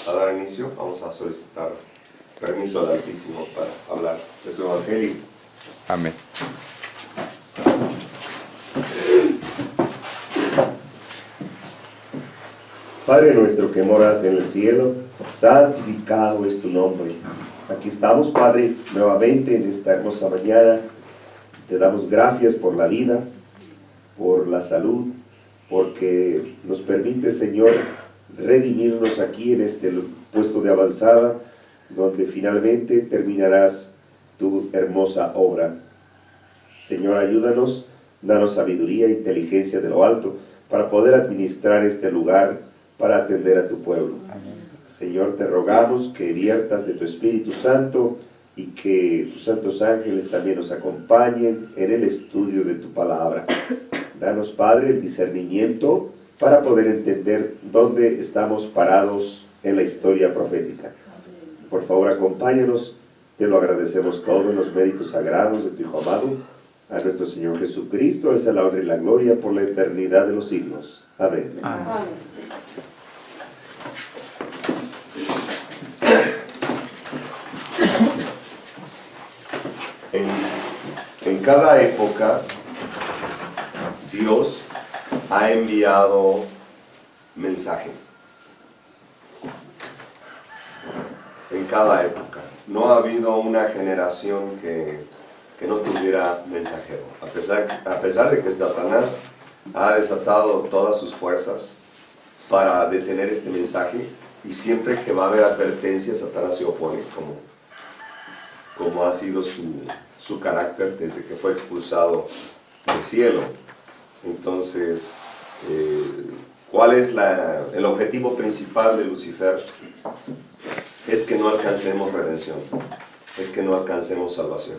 a dar inicio, vamos a solicitar permiso al Altísimo para hablar de su Evangelio. Amén. Padre nuestro que moras en el cielo, santificado es tu nombre. Aquí estamos, Padre, nuevamente en esta hermosa mañana. Te damos gracias por la vida, por la salud, porque nos permite, Señor, redimirnos aquí en este puesto de avanzada, donde finalmente terminarás tu hermosa obra. Señor, ayúdanos, danos sabiduría e inteligencia de lo alto para poder administrar este lugar, para atender a tu pueblo. Amén. Señor, te rogamos que viertas de tu Espíritu Santo y que tus santos ángeles también nos acompañen en el estudio de tu palabra. Danos, Padre, el discernimiento para poder entender dónde estamos parados en la historia profética. Por favor, acompáñanos, te lo agradecemos todo en los méritos sagrados de tu Hijo amado, a nuestro Señor Jesucristo, al la honra y la gloria por la eternidad de los siglos. Amén. Amén. En cada época, Dios ha enviado mensaje. En cada época. No ha habido una generación que no tuviera mensajero. A pesar de que Satanás ha desatado todas sus fuerzas para detener este mensaje, y siempre que va a haber advertencia, Satanás se opone, como ha sido su carácter desde que fue expulsado del cielo. Entonces, ¿cuál es el objetivo principal de Lucifer? Es que no alcancemos redención, es que no alcancemos salvación.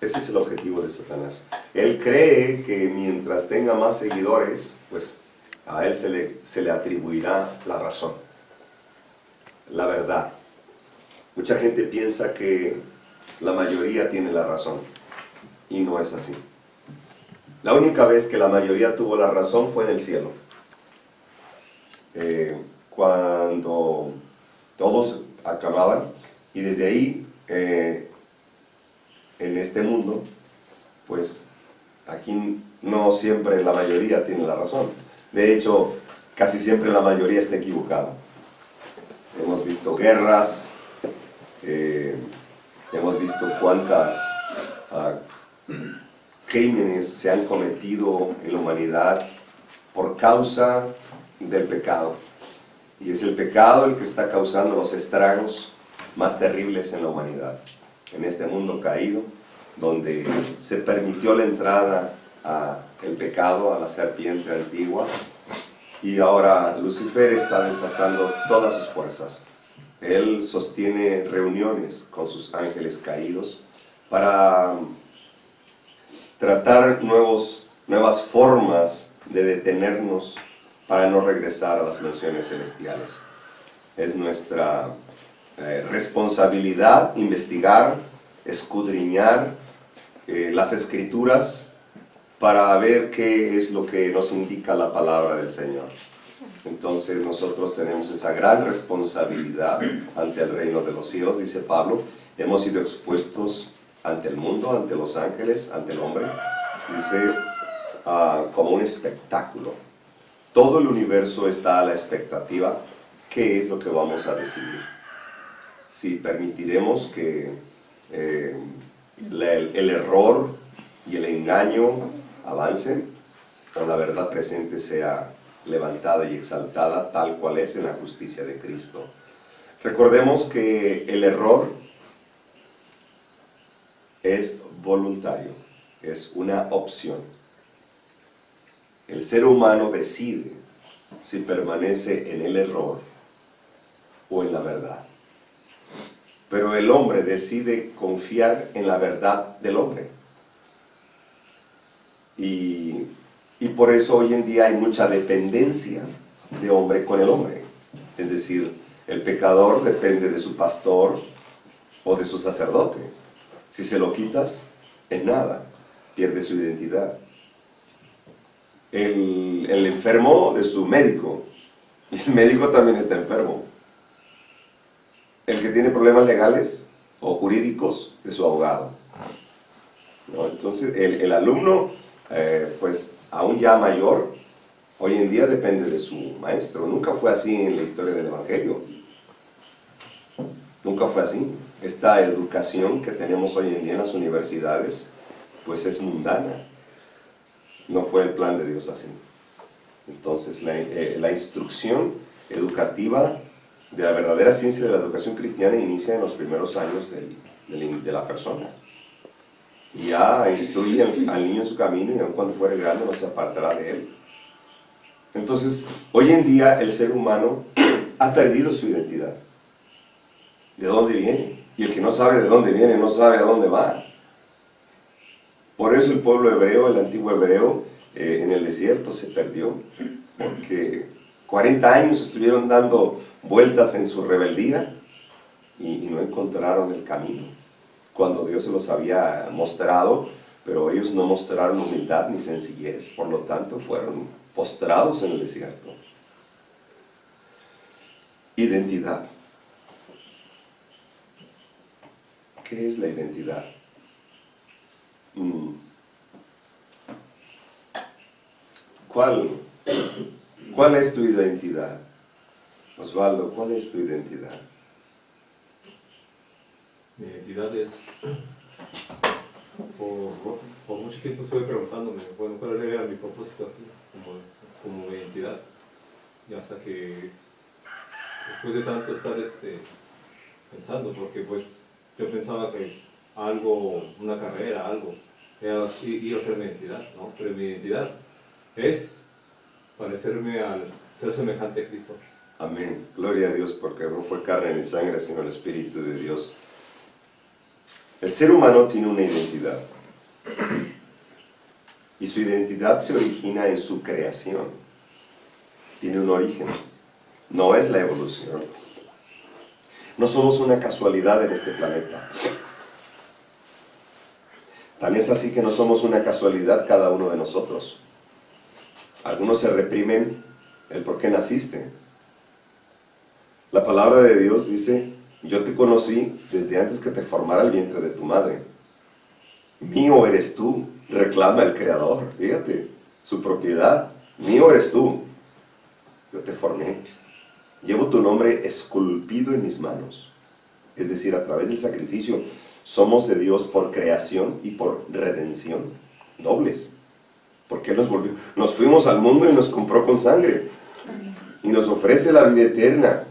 Ese es el objetivo de Satanás. Él cree que mientras tenga más seguidores, pues a él se le atribuirá la razón, la verdad. Mucha gente piensa que la mayoría tiene la razón, y no es así. La única vez que la mayoría tuvo la razón fue en el cielo. Cuando todos aclamaban, y desde ahí, en este mundo, pues aquí no siempre la mayoría tiene la razón. De hecho, casi siempre la mayoría está equivocada. Hemos visto guerras, hemos visto cuántas crímenes se han cometido en la humanidad por causa del pecado. Y es el pecado el que está causando los estragos más terribles en la humanidad. En este mundo caído, donde se permitió la entrada al pecado, a la serpiente antigua, y ahora Lucifer está desatando todas sus fuerzas. Él sostiene reuniones con sus ángeles caídos para tratar nuevas formas de detenernos para no regresar a las mansiones celestiales. Es nuestra responsabilidad investigar, escudriñar las Escrituras para ver qué es lo que nos indica la palabra del Señor. Entonces nosotros tenemos esa gran responsabilidad ante el reino de los cielos, dice Pablo. Hemos sido expuestos ante el mundo, ante los ángeles, ante el hombre, dice, como un espectáculo. Todo el universo está a la expectativa. ¿Qué es lo que vamos a decidir? Si permitiremos que el error y el engaño avancen, o la verdad presente sea levantada y exaltada tal cual es en la justicia de Cristo. Recordemos que el error es voluntario, es una opción. El ser humano decide si permanece en el error o en la verdad. Pero el hombre decide confiar en la verdad del hombre. Y por eso hoy en día hay mucha dependencia de hombre con el hombre. Es decir, el pecador depende de su pastor o de su sacerdote. Si se lo quitas, en nada, pierde su identidad. El enfermo de su médico, y el médico también está enfermo. el que tiene problemas legales o jurídicos es su abogado, ¿no? Entonces el alumno, pues aún ya mayor, hoy en día depende de su maestro. Nunca fue así en la historia del Evangelio. Nunca fue así. Esta educación que tenemos hoy en día en las universidades, pues es mundana. No fue el plan de Dios así. Entonces la instrucción educativa de la verdadera ciencia de la educación cristiana inicia en los primeros años de la persona. Y ya instruye al niño en su camino, y aun cuando fuere grande no se apartará de él. Entonces, hoy en día el ser humano ha perdido su identidad. ¿De dónde viene? Y el que no sabe de dónde viene, no sabe a dónde va. Por eso el pueblo hebreo, el antiguo hebreo, en el desierto se perdió, porque 40 años estuvieron dando vueltas en su rebeldía y no encontraron el camino, cuando Dios se los había mostrado, pero ellos no mostraron humildad ni sencillez, por lo tanto fueron postrados en el desierto. Identidad. ¿Qué es la identidad? ¿Cuál es tu identidad? Osvaldo, ¿cuál es tu identidad? Mi identidad es, por mucho tiempo estuve preguntándome, bueno, ¿cuál era mi propósito aquí como mi identidad? Y hasta que, después de tanto estar pensando, porque pues yo pensaba que algo, una carrera, algo, iba a ser mi identidad, ¿no? Pero mi identidad es parecerme al ser semejante a Cristo. Amén. Gloria a Dios, porque no fue carne ni sangre, sino el Espíritu de Dios. El ser humano tiene una identidad. Y su identidad se origina en su creación. Tiene un origen. No es la evolución. No somos una casualidad en este planeta. Tan es así que no somos una casualidad cada uno de nosotros. Algunos se reprimen el por qué naciste. La palabra de Dios dice: yo te conocí desde antes que te formara el vientre de tu madre. Mío eres tú, reclama el Creador. Fíjate, su propiedad. Mío eres tú. Yo te formé. Llevo tu nombre esculpido en mis manos. Es decir, a través del sacrificio somos de Dios por creación y por redención. Dobles. Porque Él nos volvió. Nos fuimos al mundo y nos compró con sangre. Y nos ofrece la vida eterna.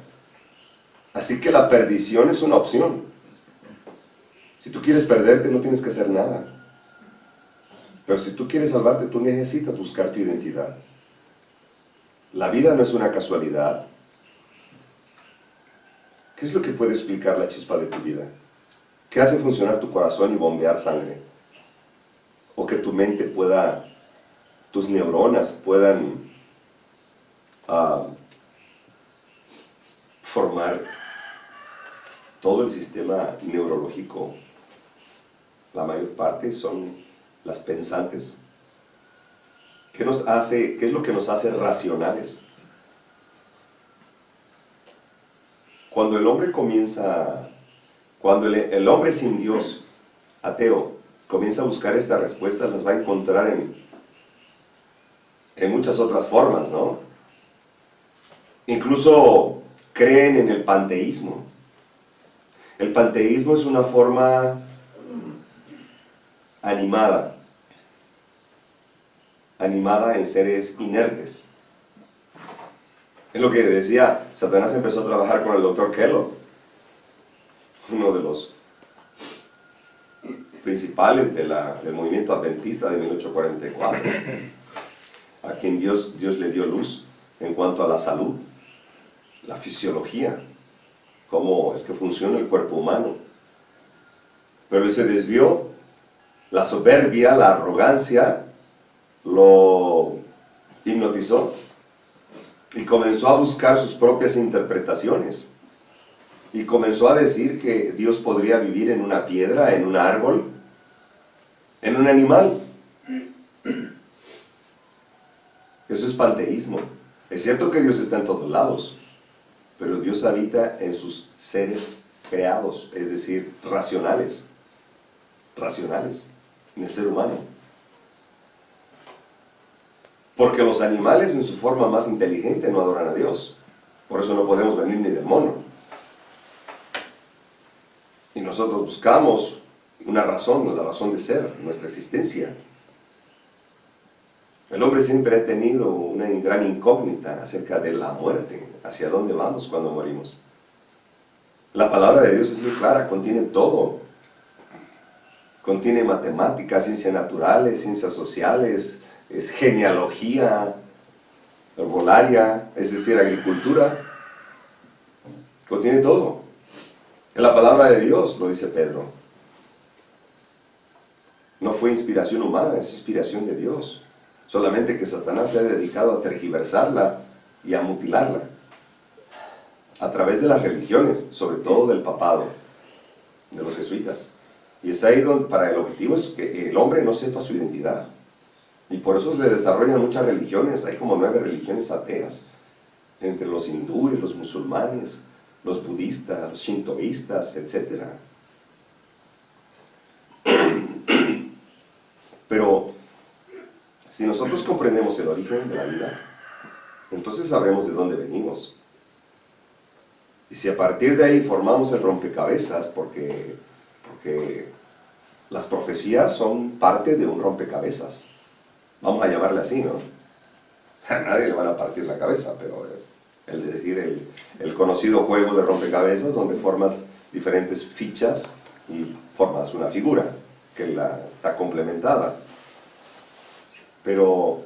Así que la perdición es una opción. Si tú quieres perderte, no tienes que hacer nada. Pero si tú quieres salvarte, tú necesitas buscar tu identidad. La vida no es una casualidad. ¿Qué es lo que puede explicar la chispa de tu vida? ¿Qué hace funcionar tu corazón y bombear sangre? O que tu mente pueda, tus neuronas puedan formar todo el sistema neurológico. La mayor parte son las pensantes. ¿Qué es lo que nos hace racionales? Cuando el hombre el hombre sin Dios, ateo, comienza a buscar estas respuestas, las va a encontrar en muchas otras formas, ¿no? Incluso creen en el panteísmo. El panteísmo es una forma animada en seres inertes. Es lo que decía, Satanás empezó a trabajar con el Dr. Kellogg, uno de los principales del movimiento adventista de 1844, a quien Dios le dio luz en cuanto a la salud, la fisiología, cómo es que funciona el cuerpo humano. Pero él se desvió, la soberbia, la arrogancia, lo hipnotizó y comenzó a buscar sus propias interpretaciones. Y comenzó a decir que Dios podría vivir en una piedra, en un árbol, en un animal. Eso es panteísmo. Es cierto que Dios está en todos lados, pero Dios habita en sus seres creados, es decir, racionales, en el ser humano. Porque los animales en su forma más inteligente no adoran a Dios. Por eso no podemos venir ni del mono. Y nosotros buscamos una razón, la razón de ser, nuestra existencia. El hombre siempre ha tenido una gran incógnita acerca de la muerte, hacia dónde vamos cuando morimos. La palabra de Dios es muy clara, contiene todo. Contiene matemáticas, ciencias naturales, ciencias sociales, es genealogía, herbolaria, es decir, agricultura. Contiene todo. En la palabra de Dios, lo dice Pedro. No fue inspiración humana, es inspiración de Dios. Solamente que Satanás se ha dedicado a tergiversarla y a mutilarla. A través de las religiones, sobre todo del papado, de los jesuitas. Y es ahí donde para el objetivo es que el hombre no sepa su identidad. Y por eso se le desarrollan muchas religiones. Hay como 9 religiones ateas. Entre los hindúes, los musulmanes, los budistas, los shintoístas, etc. Pero si nosotros comprendemos el origen de la vida, entonces sabremos de dónde venimos. Y si a partir de ahí formamos el rompecabezas, porque las profecías son parte de un rompecabezas. Vamos a llamarle así, ¿no? A nadie le van a partir la cabeza, pero es decir, el conocido juego de rompecabezas donde formas diferentes fichas y formas una figura que está complementada. Pero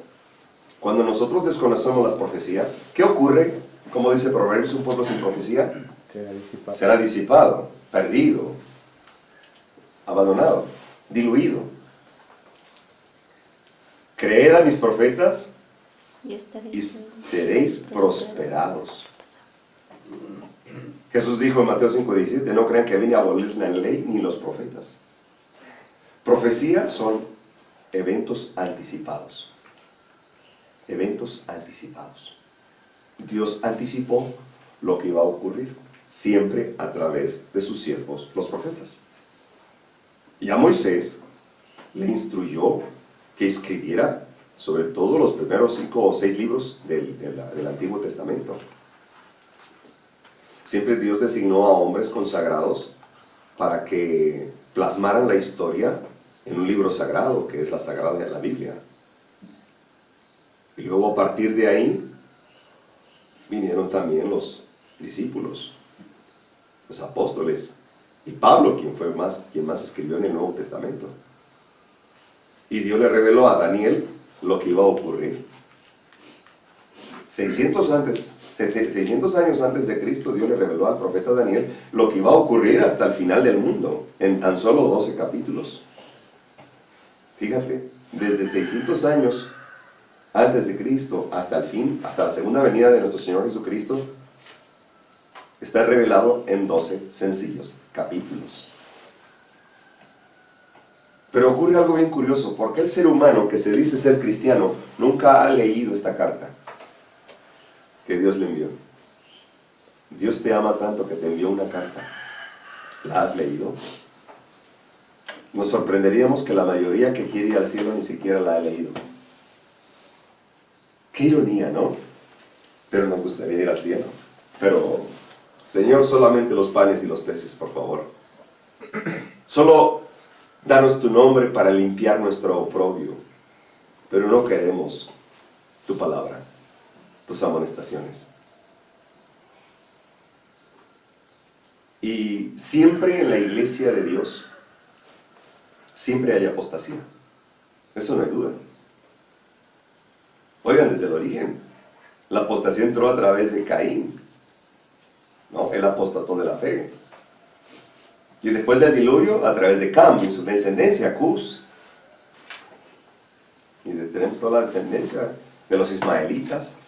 cuando nosotros desconocemos las profecías, ¿qué ocurre? Como dice Proverbios, un pueblo sin profecía será disipado, perdido, abandonado, diluido. Creed a mis profetas y seréis prosperados. Jesús dijo en Mateo 5:17, no crean que vine a abolir la ley ni los profetas. Profecías son eventos anticipados. Eventos anticipados. Dios anticipó lo que iba a ocurrir, siempre a través de sus siervos, los profetas. Y a Moisés le instruyó que escribiera sobre todo los primeros 5 o 6 libros del Antiguo Testamento. Siempre Dios designó a hombres consagrados para que plasmaran la historia en un libro sagrado, que es la Sagrada de la Biblia. Y luego a partir de ahí vinieron también los discípulos, los apóstoles, y Pablo, quien más escribió en el Nuevo Testamento. Y Dios le reveló a Daniel lo que iba a ocurrir. 600 años antes de Cristo, Dios le reveló al profeta Daniel lo que iba a ocurrir hasta el final del mundo, en tan solo 12 capítulos. Fíjate, desde 600 años antes de Cristo hasta el fin, hasta la segunda venida de nuestro Señor Jesucristo, está revelado en 12 sencillos capítulos. Pero ocurre algo bien curioso, porque el ser humano que se dice ser cristiano nunca ha leído esta carta que Dios le envió. Dios te ama tanto que te envió una carta. ¿La has leído? Nos sorprenderíamos que la mayoría que quiere ir al cielo ni siquiera la ha leído. Qué ironía, ¿no? Pero nos gustaría ir al cielo. Pero, Señor, solamente los panes y los peces, por favor. Solo danos tu nombre para limpiar nuestro oprobio. Pero no queremos tu palabra, tus amonestaciones. Y siempre en la iglesia de Dios, siempre hay apostasía. Eso no hay duda. Oigan, desde el origen, la apostasía entró a través de Caín, ¿no? Él apostató de la fe. Y después del diluvio, a través de Cam y su descendencia, Cus. Y tenemos toda la descendencia de los ismaelitas,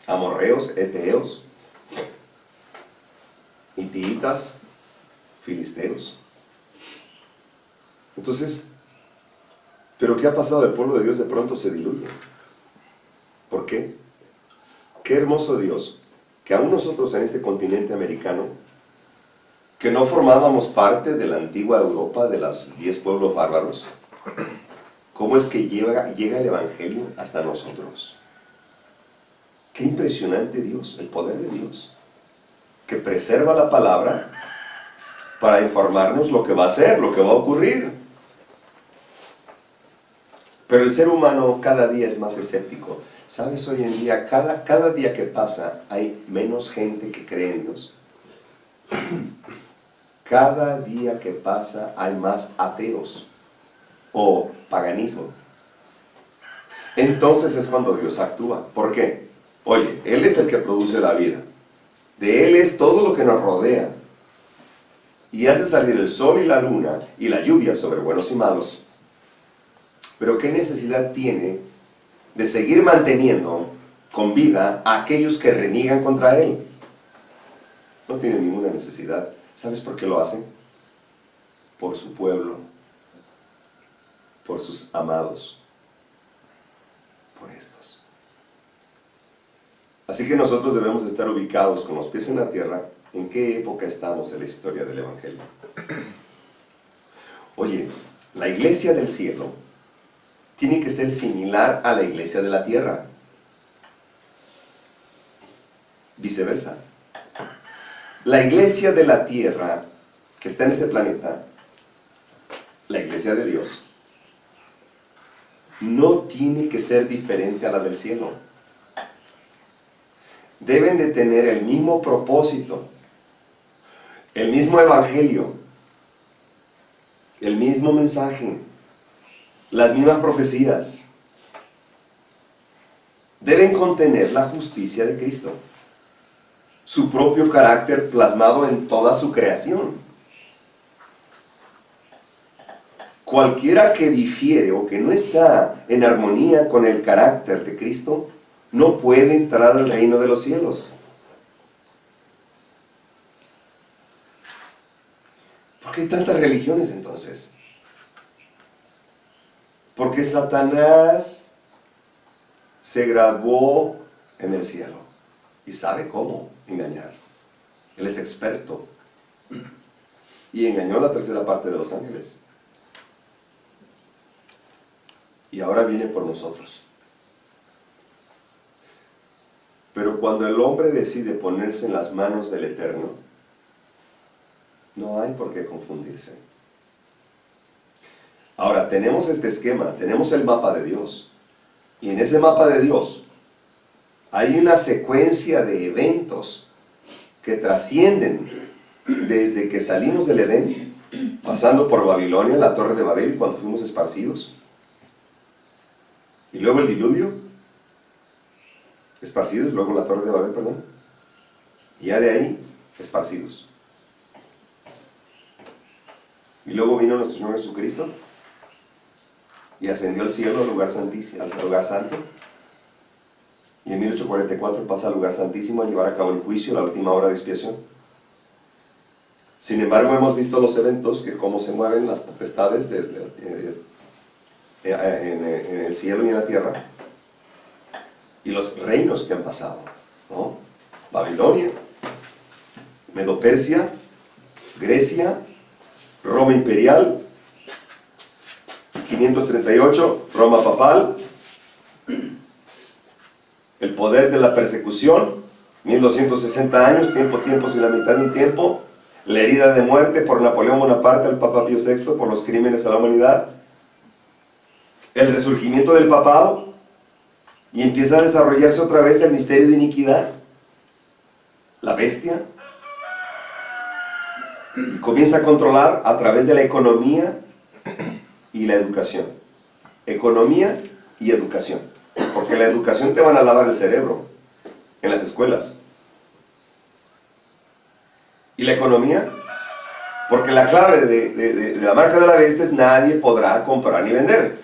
amorreos, eteos, hititas, filisteos. Entonces, ¿pero qué ha pasado? El pueblo de Dios de pronto se diluye. ¿Por qué? Qué hermoso Dios que aún nosotros en este continente americano, que no formábamos parte de la antigua Europa, de los 10 pueblos bárbaros, ¿cómo es que llega el Evangelio hasta nosotros? Qué impresionante Dios, el poder de Dios, que preserva la palabra para informarnos lo que va a ser, lo que va a ocurrir. Pero el ser humano cada día es más escéptico. ¿Sabes? Hoy en día, cada día que pasa, hay menos gente que cree en Dios. Cada día que pasa, hay más ateos o paganismo. Entonces es cuando Dios actúa. ¿Por qué? Oye, Él es el que produce la vida. De Él es todo lo que nos rodea. Y hace salir el sol y la luna y la lluvia sobre buenos y malos. Pero ¿qué necesidad tiene de seguir manteniendo con vida a aquellos que reniegan contra Él? No tiene ninguna necesidad. ¿Sabes por qué lo hacen? Por su pueblo, por sus amados, por estos. Así que nosotros debemos estar ubicados con los pies en la tierra. ¿En qué época estamos en la historia del Evangelio? Oye, la iglesia del cielo tiene que ser similar a la iglesia de la tierra. Viceversa. La iglesia de la tierra que está en este planeta, la iglesia de Dios, no tiene que ser diferente a la del cielo. Deben de tener el mismo propósito, el mismo evangelio, el mismo mensaje, las mismas profecías. Deben contener la justicia de Cristo, su propio carácter plasmado en toda su creación. Cualquiera que difiere o que no está en armonía con el carácter de Cristo, no puede entrar al reino de los cielos. ¿Por qué hay tantas religiones entonces? Porque Satanás se grabó en el cielo y sabe cómo engañar. Él es experto. Y engañó a la tercera parte de los ángeles. Y ahora viene por nosotros. Pero cuando el hombre decide ponerse en las manos del Eterno, no hay por qué confundirse. Ahora, tenemos este esquema, tenemos el mapa de Dios. Y en ese mapa de Dios hay una secuencia de eventos que trascienden desde que salimos del Edén, pasando por Babilonia, la Torre de Babel, cuando fuimos esparcidos. Y luego el diluvio, esparcidos, luego la Torre de Babel, perdón. Y ya de ahí, esparcidos. Y luego vino nuestro Señor Jesucristo y ascendió al cielo, al lugar santísimo, al lugar santo. Y en 1844 pasa al lugar santísimo a llevar a cabo el juicio, la última hora de expiación. Sin embargo, hemos visto los eventos, que cómo se mueven las potestades en el cielo y en la tierra, y los reinos que han pasado, ¿no? Babilonia, Medo-Persia, Grecia, Roma imperial, 538, Roma papal, el poder de la persecución, 1260 años, tiempo sin la mitad de un tiempo, la herida de muerte por Napoleón Bonaparte al Papa Pío VI por los crímenes a la humanidad, el resurgimiento del papado, y empieza a desarrollarse otra vez el misterio de iniquidad, la bestia, y comienza a controlar a través de la economía y la educación. Economía y educación. Porque la educación te van a lavar el cerebro en las escuelas. ¿Y la economía? Porque la clave de la marca de la bestia es: nadie podrá comprar ni vender.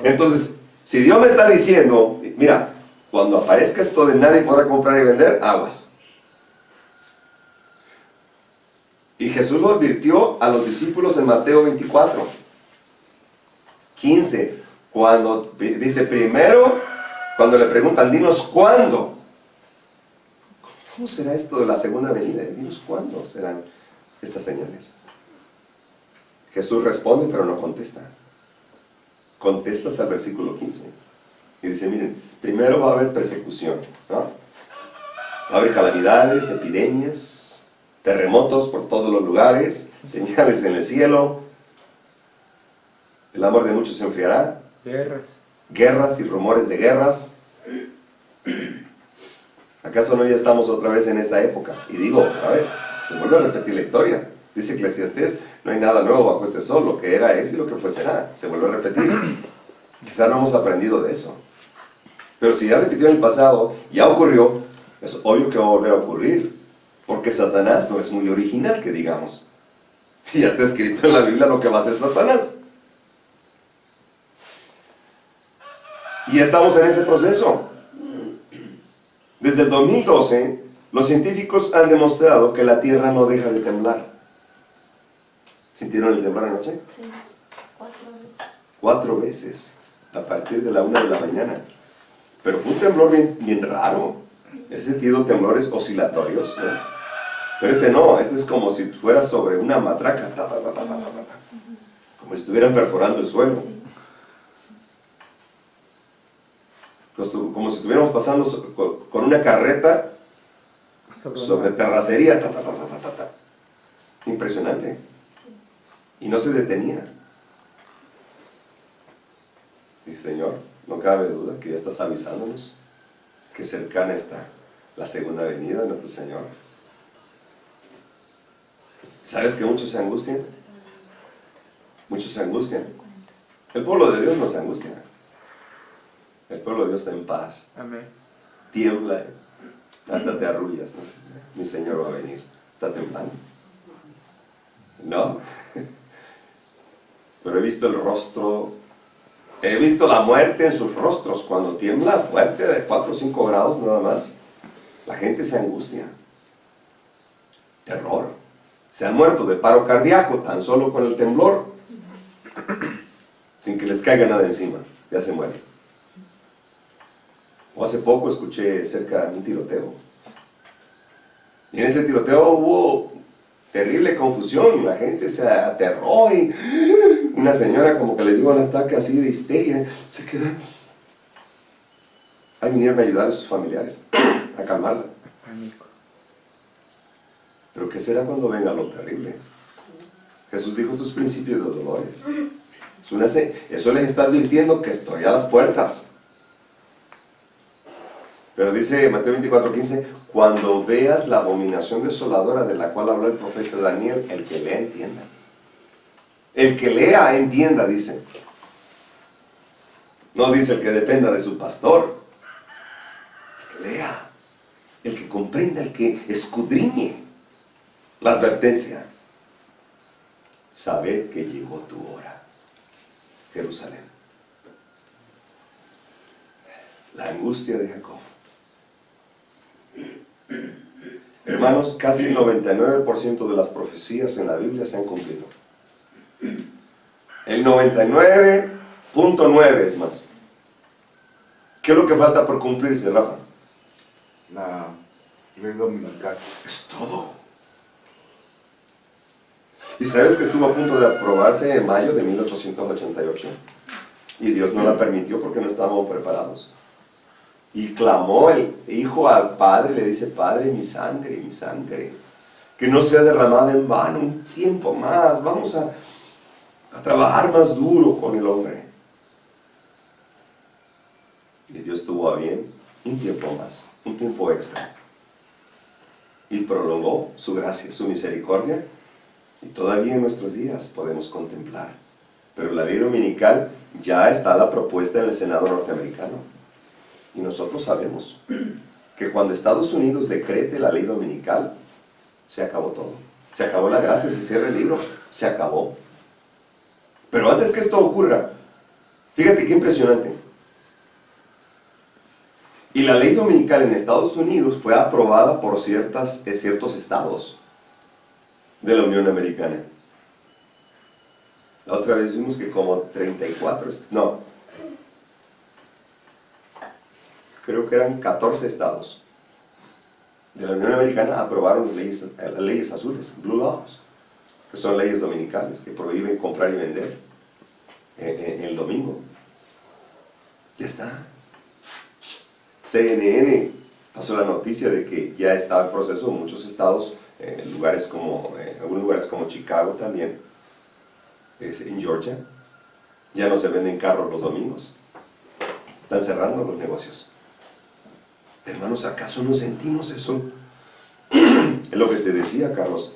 Entonces, si Dios me está diciendo, mira, cuando aparezca esto de nadie podrá comprar y vender, aguas. Y Jesús lo advirtió a los discípulos en Mateo 24, 15, cuando dice primero, cuando le preguntan, dinos cuándo. ¿cómo será esto de la segunda venida de Dios? ¿Cuándo serán estas señales? Jesús responde, pero no contesta. Contesta hasta el versículo 15. Y dice, miren, primero va a haber persecución, ¿no? Va a haber calamidades, epidemias, terremotos por todos los lugares, señales en el cielo. El amor de muchos se enfriará. Guerras y rumores de guerras. ¿Acaso no ya estamos otra vez en esa época? Y digo otra vez, se vuelve a repetir la historia. Dice Eclesiastés, no hay nada nuevo bajo este sol, lo que era es y lo que fue será. Se vuelve a repetir. Quizá no hemos aprendido de eso. Pero si ya repitió en el pasado, ya ocurrió, es obvio que va a volver a ocurrir. Porque Satanás no es muy original, que digamos. Y ya está escrito en la Biblia lo que va a hacer Satanás. Y estamos en ese proceso. Desde el 2012, los científicos han demostrado que la Tierra no deja de temblar. ¿Sintieron el temblor anoche? Sí, 4 veces. 4 veces, a partir de la 1 de la mañana. Pero fue un temblor bien raro. He sentido temblores oscilatorios, ¿no? Pero este no, este es como si fuera sobre una matraca, como si estuvieran perforando el suelo. Como si estuviéramos pasando con una carreta sobre terracería. Impresionante. Y no se detenía. Y Señor, no cabe duda que ya estás avisándonos que cercana está la segunda venida de nuestro Señor. ¿Sabes que muchos se angustian? Muchos se angustian. El pueblo de Dios no se angustia. El pueblo de Dios está en paz. Amén. Tiembla, hasta te arrullas, ¿no? Mi Señor va a venir. Está temblando. ¿No? Pero he visto el rostro, he visto la muerte en sus rostros cuando tiembla fuerte de 4 o 5 grados nada más. La gente se angustia. Terror. Se han muerto de paro cardíaco tan solo con el temblor, sin que les caiga nada encima. Ya se mueren. O hace poco escuché cerca de un tiroteo. Y en ese tiroteo hubo terrible confusión. La gente se aterró y una señora como que le dio un ataque así de histeria. Se quedó. Ahí vinieron a ayudar a sus familiares a calmarla. Pero ¿qué será cuando venga lo terrible? Jesús dijo estos principios de dolores. Eso les está advirtiendo que estoy a las puertas. Pero dice Mateo 24:15, cuando veas la abominación desoladora de la cual habló el profeta Daniel, el que lea entienda. El que lea entienda, dice. No dice el que dependa de su pastor. El que lea, el que comprenda, el que escudriñe la advertencia. Sabed que llegó tu hora, Jerusalén. La angustia de Jacob. Hermanos, casi el 99% de las profecías en la Biblia se han cumplido. El 99.9 es más. ¿Qué es lo que falta por cumplirse, Rafa? La ley dominical. Es todo. ¿Y sabes que estuvo a punto de aprobarse en mayo de 1888? Y Dios no la permitió porque no estábamos preparados. Y clamó el hijo al padre, le dice, Padre, mi sangre, que no sea derramada en vano un tiempo más, vamos a trabajar más duro con el hombre. Y Dios tuvo a bien un tiempo más, un tiempo extra. Y prolongó su gracia, su misericordia, y todavía en nuestros días podemos contemplar. Pero la ley dominical ya está la propuesta en el Senado norteamericano. Y nosotros sabemos que cuando Estados Unidos decrete la ley dominical, se acabó todo. Se acabó la gracia, se cierra el libro, se acabó. Pero antes que esto ocurra, fíjate qué impresionante. Y la ley dominical en Estados Unidos fue aprobada por ciertos estados de la Unión Americana. La otra vez vimos que como 34, creo que eran 14 estados de la Unión Americana aprobaron las leyes azules, Blue Laws, que son leyes dominicales que prohíben comprar y vender el domingo. Ya está. CNN pasó la noticia de que ya está en proceso en muchos estados, algunos lugares como Chicago también, en Georgia, ya no se venden carros los domingos. Están cerrando los negocios. Hermanos, ¿acaso no sentimos eso? Es lo que te decía, Carlos.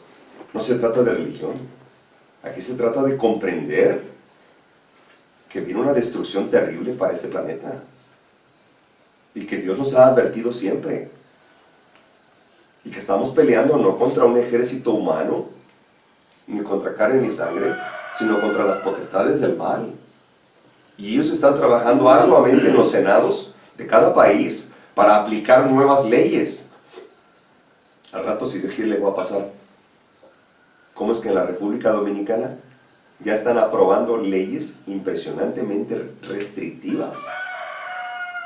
No se trata de religión. Aquí se trata de comprender que viene una destrucción terrible para este planeta. Y que Dios nos ha advertido siempre. Y que estamos peleando no contra un ejército humano, ni contra carne ni sangre, sino contra las potestades del mal. Y ellos están trabajando arduamente en los senados de cada país para aplicar nuevas leyes. Al rato, si Dios quiere, le va a pasar. ¿Cómo es que en la República Dominicana ya están aprobando leyes impresionantemente restrictivas?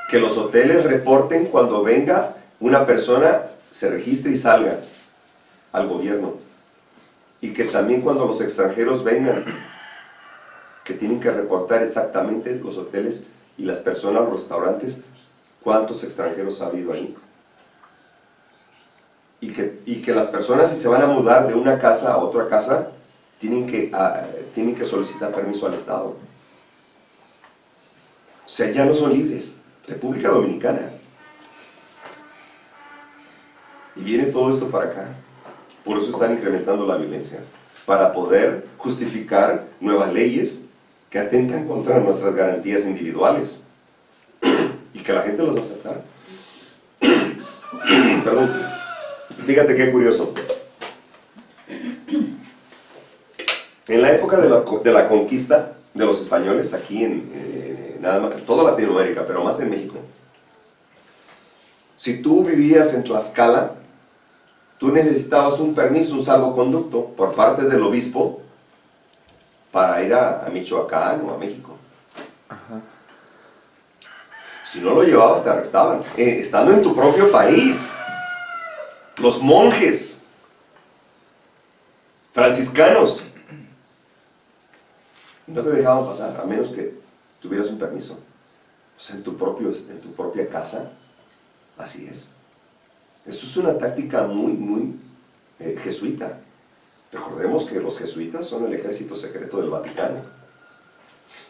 Que los hoteles reporten cuando venga una persona, se registre y salga al gobierno. Y que también cuando los extranjeros vengan, que tienen que reportar exactamente los hoteles y las personas, los restaurantes, cuántos extranjeros ha habido ahí. Y que las personas, si se van a mudar de una casa a otra casa, tienen que solicitar permiso al Estado. O sea, ya no son libres. República Dominicana. Y viene todo esto para acá. Por eso están incrementando la violencia. Para poder justificar nuevas leyes que atentan contra nuestras garantías individuales. Y que la gente las va a aceptar. Perdón. Fíjate qué curioso. En la época de la conquista de los españoles, aquí en toda Latinoamérica, pero más en México, si tú vivías en Tlaxcala, tú necesitabas un permiso, un salvoconducto por parte del obispo para ir a Michoacán o a México. Ajá. Si no lo llevabas, te arrestaban. Estando en tu propio país, los monjes franciscanos no te dejaban pasar, a menos que tuvieras un permiso. O sea, en tu propia casa, así es. Esto es una táctica muy jesuita. Recordemos que los jesuitas son el ejército secreto del Vaticano.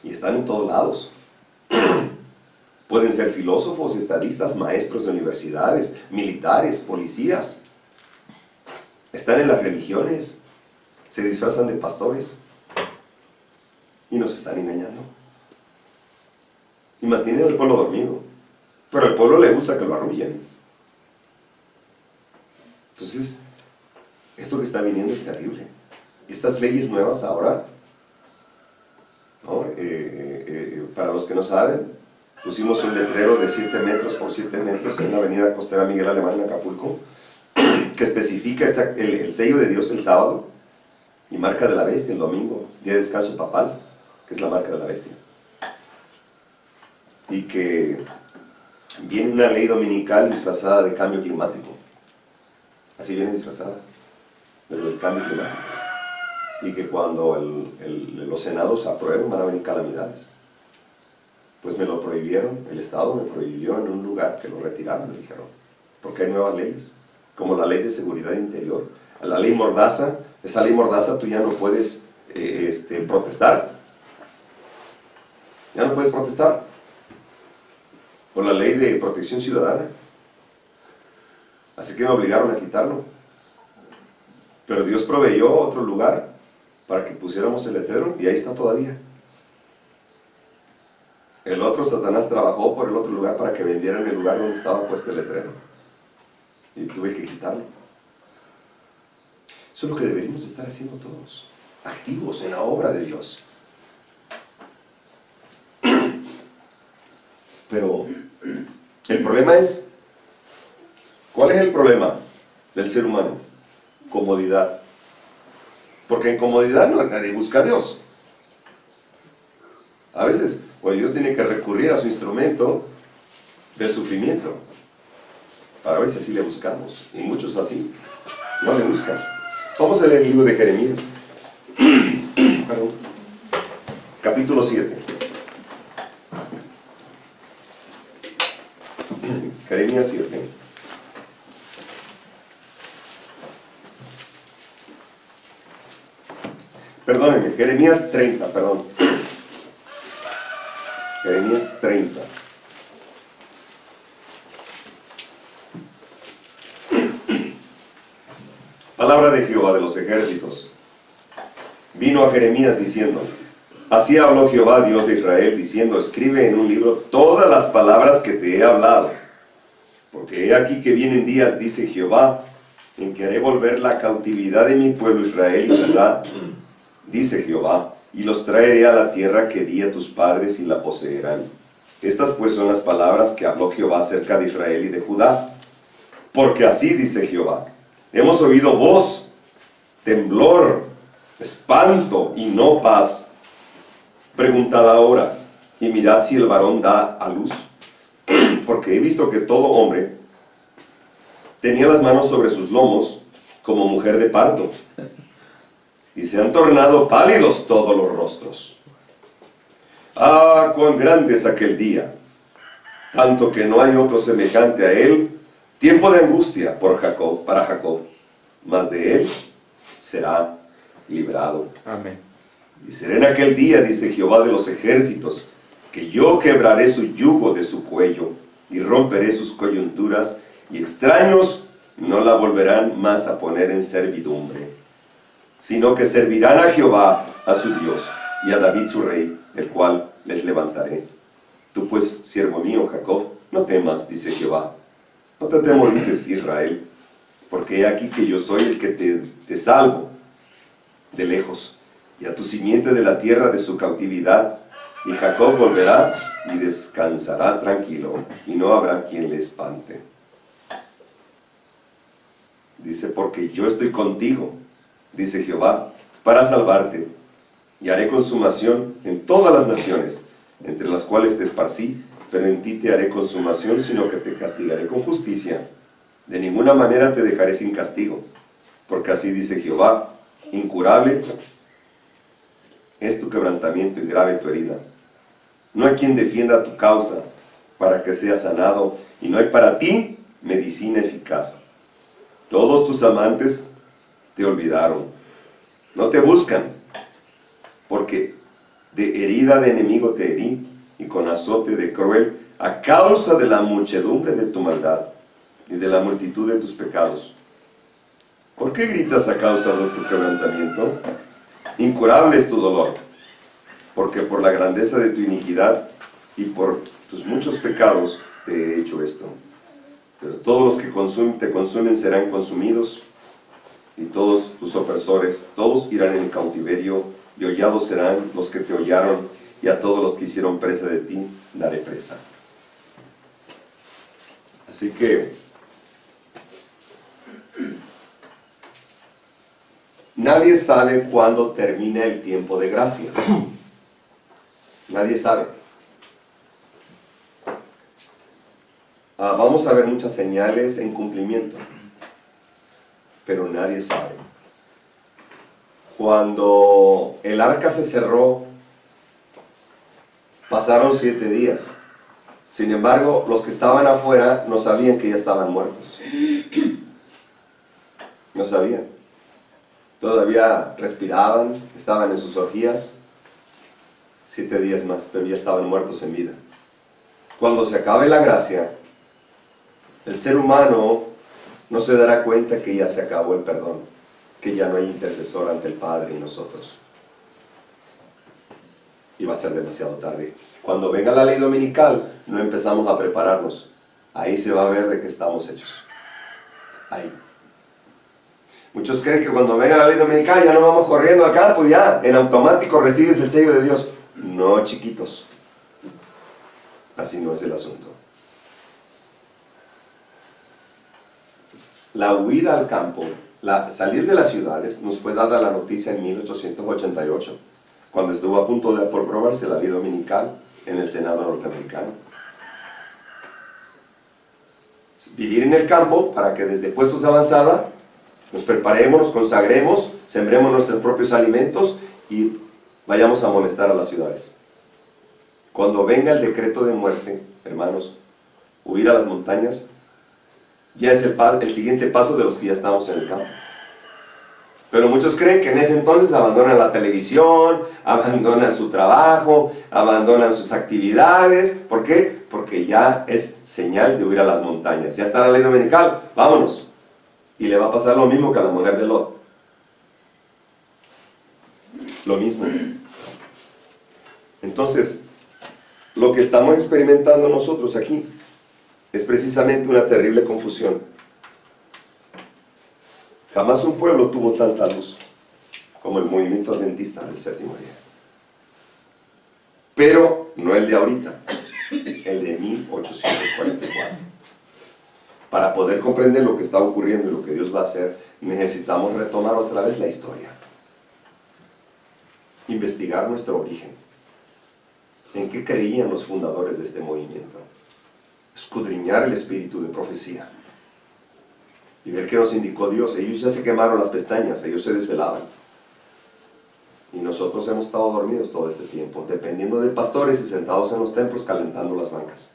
Y están en todos lados. Pueden ser filósofos, estadistas, maestros de universidades, militares, policías. Están en las religiones. Se disfrazan de pastores. Y nos están engañando. Y mantienen al pueblo dormido. Pero al pueblo le gusta que lo arrullen. Entonces, esto que está viniendo es terrible. Estas leyes nuevas ahora, ¿no? Para los que no saben, pusimos un letrero de 7 metros por 7 metros en la avenida costera Miguel Alemán en Acapulco, que especifica el sello de Dios el sábado y marca de la bestia el domingo, día de descanso papal, que es la marca de la bestia. Y que viene una ley dominical disfrazada de cambio climático. Así viene disfrazada, del cambio climático. Y que cuando los senados aprueben van a venir calamidades. Pues me lo prohibieron, el Estado me prohibió en un lugar que lo retiraron, me dijeron. Porque hay nuevas leyes, como la ley de seguridad interior. La ley Mordaza, esa ley Mordaza tú ya no puedes protestar. Ya no puedes protestar. O la ley de protección ciudadana. Así que me obligaron a quitarlo. Pero Dios proveyó otro lugar para que pusiéramos el letrero y ahí está todavía. El otro Satanás trabajó por el otro lugar para que vendieran el lugar donde estaba puesto el letrero. Y tuve que quitarlo. Eso es lo que deberíamos estar haciendo todos. Activos en la obra de Dios. Pero el problema es, ¿cuál es el problema del ser humano? Comodidad. Porque en comodidad nadie busca a Dios. A veces, pues Dios tiene que recurrir a su instrumento del sufrimiento. Para veces sí le buscamos, y muchos así no le buscan. Vamos a leer el libro de Jeremías. Perdón. Capítulo 7. Jeremías 7. Perdónenme, Jeremías 30, perdón. Jeremías 30. Palabra de Jehová de los ejércitos. Vino a Jeremías diciendo: así habló Jehová, Dios de Israel, diciendo: escribe en un libro todas las palabras que te he hablado. Porque he aquí que vienen días, dice Jehová, en que haré volver la cautividad de mi pueblo Israel y Judá, dice Jehová, y los traeré a la tierra que di a tus padres y la poseerán. Estas pues son las palabras que habló Jehová acerca de Israel y de Judá. Porque así dice Jehová: hemos oído voz, temblor, espanto y no paz. Preguntad ahora, y mirad si el varón da a luz. Porque he visto que todo hombre tenía las manos sobre sus lomos como mujer de parto, y se han tornado pálidos todos los rostros. Ah, cuán grande es aquel día, tanto que no hay otro semejante a él, tiempo de angustia para Jacob, mas de él será librado. Amén. Y será en aquel día, dice Jehová de los ejércitos, que yo quebraré su yugo de su cuello, y romperé sus coyunturas, y extraños no la volverán más a poner en servidumbre, sino que servirán a Jehová, a su Dios, y a David su rey, el cual les levantaré. Tú pues, siervo mío Jacob, no temas, dice Jehová, no te atemorices, Israel, porque he aquí que yo soy el que te salvo de lejos, y a tu simiente de la tierra de su cautividad, y Jacob volverá y descansará tranquilo, y no habrá quien le espante. Dice: porque yo estoy contigo, dice Jehová, para salvarte, y haré consumación en todas las naciones, entre las cuales te esparcí, pero en ti te haré consumación, sino que te castigaré con justicia. De ninguna manera te dejaré sin castigo, porque así dice Jehová: incurable es tu quebrantamiento y grave tu herida. No hay quien defienda tu causa para que seas sanado, y no hay para ti medicina eficaz. Todos tus amantes te olvidaron, no te buscan, porque de herida de enemigo te herí, y con azote de cruel, a causa de la muchedumbre de tu maldad y de la multitud de tus pecados. ¿Por qué gritas a causa de tu quebrantamiento? Incurable es tu dolor, porque por la grandeza de tu iniquidad y por tus muchos pecados te he hecho esto. Pero todos los que te consumen serán consumidos, y todos tus opresores, todos irán en cautiverio, y hollados serán los que te hollaron, y a todos los que hicieron presa de ti daré presa. Así que nadie sabe cuándo termina el tiempo de gracia. Nadie sabe. Vamos a ver muchas señales en cumplimiento, pero nadie sabe. Cuando el arca se cerró, pasaron 7 días. Sin embargo, los que estaban afuera no sabían que ya estaban muertos. No sabían. Todavía respiraban, estaban en sus orgías. 7 días más, pero ya estaban muertos en vida. Cuando se acabe la gracia, el ser humano no se dará cuenta que ya se acabó el perdón, que ya no hay intercesor ante el Padre y nosotros. Y va a ser demasiado tarde. Cuando venga la ley dominical, no empezamos a prepararnos. Ahí se va a ver de qué estamos hechos. Ahí. Muchos creen que cuando venga la ley dominical ya no vamos corriendo al campo y ya en automático recibes el sello de Dios. No, chiquitos. Así no es el asunto. La huida al campo, salir de las ciudades, nos fue dada la noticia en 1888, cuando estuvo a punto de aprobarse la ley dominical en el Senado norteamericano. Vivir en el campo para que desde puestos de avanzada nos preparemos, nos consagremos, sembremos nuestros propios alimentos y vayamos a amonestar a las ciudades. Cuando venga el decreto de muerte, hermanos, huir a las montañas ya es el siguiente paso de los que ya estamos en el campo. Pero muchos creen que en ese entonces abandonan la televisión, abandonan su trabajo, abandonan sus actividades. ¿Por qué? Porque ya es señal de huir a las montañas. Ya está la ley dominical, vámonos. Y le va a pasar lo mismo que a la mujer de Lot. Lo mismo. Entonces, lo que estamos experimentando nosotros aquí es precisamente una terrible confusión. Jamás un pueblo tuvo tanta luz como el movimiento adventista del séptimo día. Pero no el de ahorita, el de 1844. Para poder comprender lo que está ocurriendo y lo que Dios va a hacer, necesitamos retomar otra vez la historia. Investigar nuestro origen. ¿En qué creían los fundadores de este movimiento? Escudriñar el espíritu de profecía. Y ver qué nos indicó Dios. Ellos ya se quemaron las pestañas, ellos se desvelaban. Y nosotros hemos estado dormidos todo este tiempo, dependiendo de pastores y sentados en los templos calentando las bancas.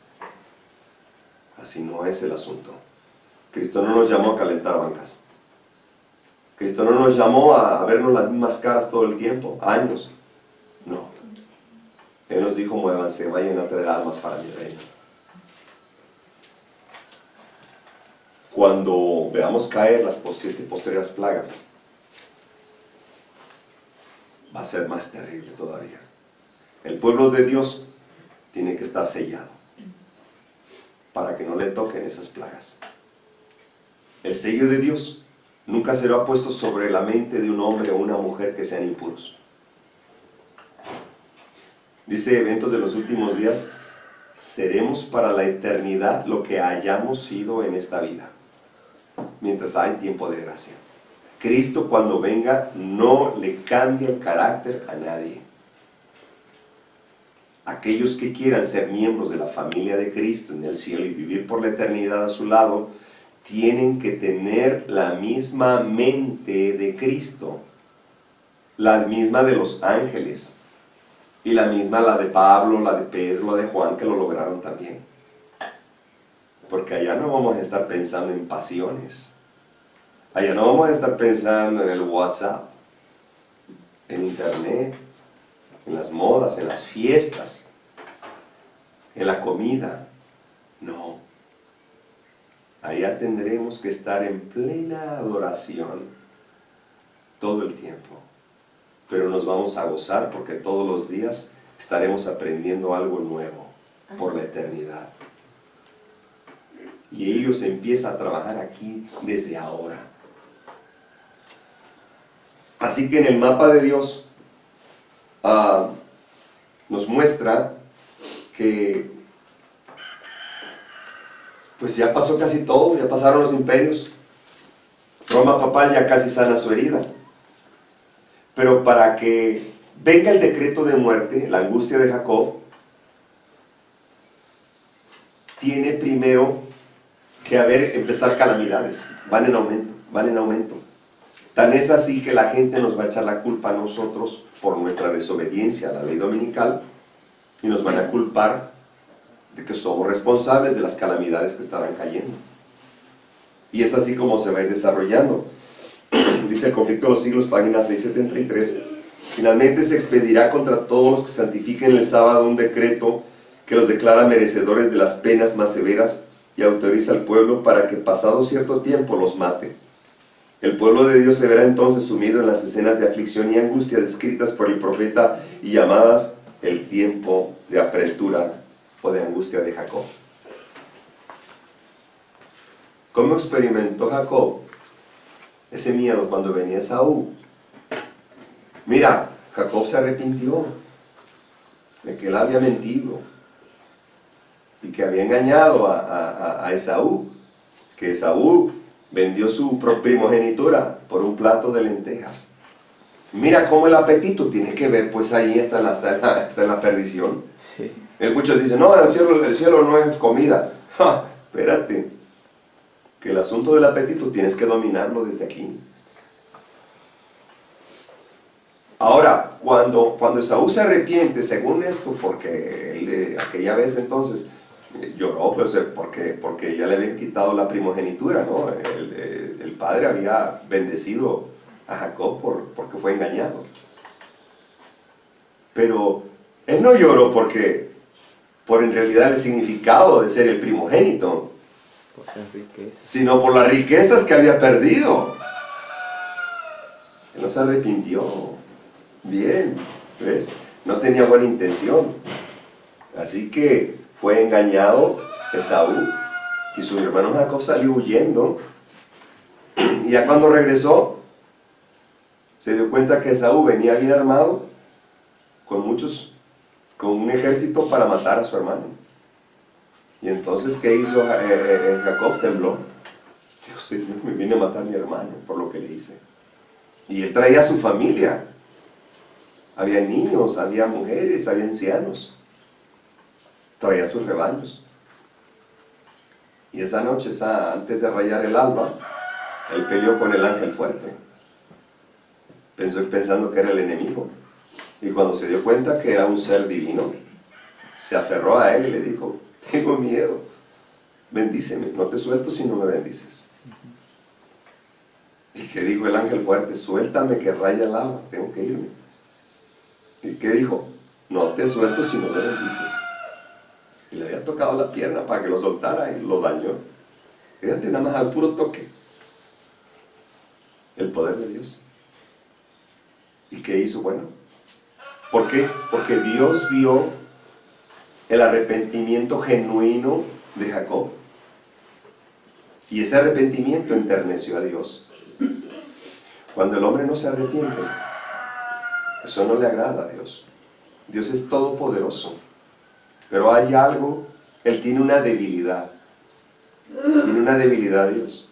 Así no es el asunto. Cristo no nos llamó a calentar bancas. Cristo no nos llamó a vernos las mismas caras todo el tiempo, años. No. Él nos dijo, muévanse, vayan a traer almas para mi reino. Cuando veamos caer las 7 posteriores plagas, va a ser más terrible todavía. El pueblo de Dios tiene que estar sellado para que no le toquen esas plagas. El sello de Dios nunca será puesto sobre la mente de un hombre o una mujer que sean impuros. Dice Eventos de los Últimos Días, seremos para la eternidad lo que hayamos sido en esta vida, mientras hay tiempo de gracia. Cristo cuando venga no le cambia el carácter a nadie. Aquellos que quieran ser miembros de la familia de Cristo en el cielo y vivir por la eternidad a su lado, tienen que tener la misma mente de Cristo, la misma de los ángeles, y la misma la de Pablo, la de Pedro, la de Juan, que lo lograron también. Porque allá no vamos a estar pensando en pasiones. Allá no vamos a estar pensando en el WhatsApp, en internet, en las modas, en las fiestas, en la comida. No. Allá tendremos que estar en plena adoración todo el tiempo. Pero nos vamos a gozar porque todos los días estaremos aprendiendo algo nuevo por la eternidad. Y ellos empiezan a trabajar aquí desde ahora. Así que en el mapa de Dios nos muestra que pues ya pasó casi todo, ya pasaron los imperios. Roma papal ya casi sana su herida. Pero para que venga el decreto de muerte, la angustia de Jacob, tiene primero que empezar calamidades. Van en aumento, van en aumento. Tan es así que la gente nos va a echar la culpa a nosotros por nuestra desobediencia a la ley dominical y nos van a culpar de que somos responsables de las calamidades que estarán cayendo. Y es así como se va a ir desarrollando. Dice el conflicto de los siglos, página 673. Finalmente se expedirá contra todos los que santifiquen el sábado un decreto que los declara merecedores de las penas más severas y autoriza al pueblo para que pasado cierto tiempo los mate. El pueblo de Dios se verá entonces sumido en las escenas de aflicción y angustia descritas por el profeta y llamadas el tiempo de apretura o de angustia de Jacob. ¿Cómo experimentó Jacob ese miedo cuando venía Esaú? Mira, Jacob se arrepintió de que él había mentido y que había engañado a Esaú, que Esaú vendió su primogenitura por un plato de lentejas. Mira cómo el apetito tiene que ver, pues ahí está en la perdición. Sí. Muchos dicen, no, el cielo no es comida. ¡Ja! Espérate, que el asunto del apetito tienes que dominarlo desde aquí. Ahora, cuando Esaú se arrepiente, según esto, porque él, aquella vez entonces lloró, pues, porque ya le habían quitado la primogenitura, ¿no? El padre había bendecido a Jacob porque fue engañado. Pero él no lloró por en realidad el significado de ser el primogénito, sino por las riquezas que había perdido. Él no se arrepintió. Bien, ¿ves? No tenía buena intención. Así que fue engañado Esaú y su hermano Jacob salió huyendo. Y ya cuando regresó, se dio cuenta que Esaú venía bien armado, con un ejército para matar a su hermano. Y entonces, ¿qué hizo Jacob? Tembló. Dijo, Señor, me viene a matar a mi hermano por lo que le hice. Y él traía a su familia. Había niños, había mujeres, había ancianos. Traía sus rebaños. Y esa noche, antes de rayar el alba, él peleó con el ángel fuerte, pensando que era el enemigo. Y cuando se dio cuenta que era un ser divino, se aferró a él y le dijo, tengo miedo, bendíceme, no te suelto si no me bendices. ¿Y qué dijo el ángel fuerte? Suéltame que raya el alba, tengo que irme. ¿Y qué dijo? No te suelto si no me bendices. Y le había tocado la pierna para que lo soltara y lo dañó. Fíjate nada más al puro toque. El poder de Dios. ¿Y qué hizo? Bueno, ¿por qué? Porque Dios vio el arrepentimiento genuino de Jacob. Y ese arrepentimiento enterneció a Dios. Cuando el hombre no se arrepiente, eso no le agrada a Dios. Dios es todopoderoso. Pero hay algo, Él tiene una debilidad. Tiene una debilidad Dios.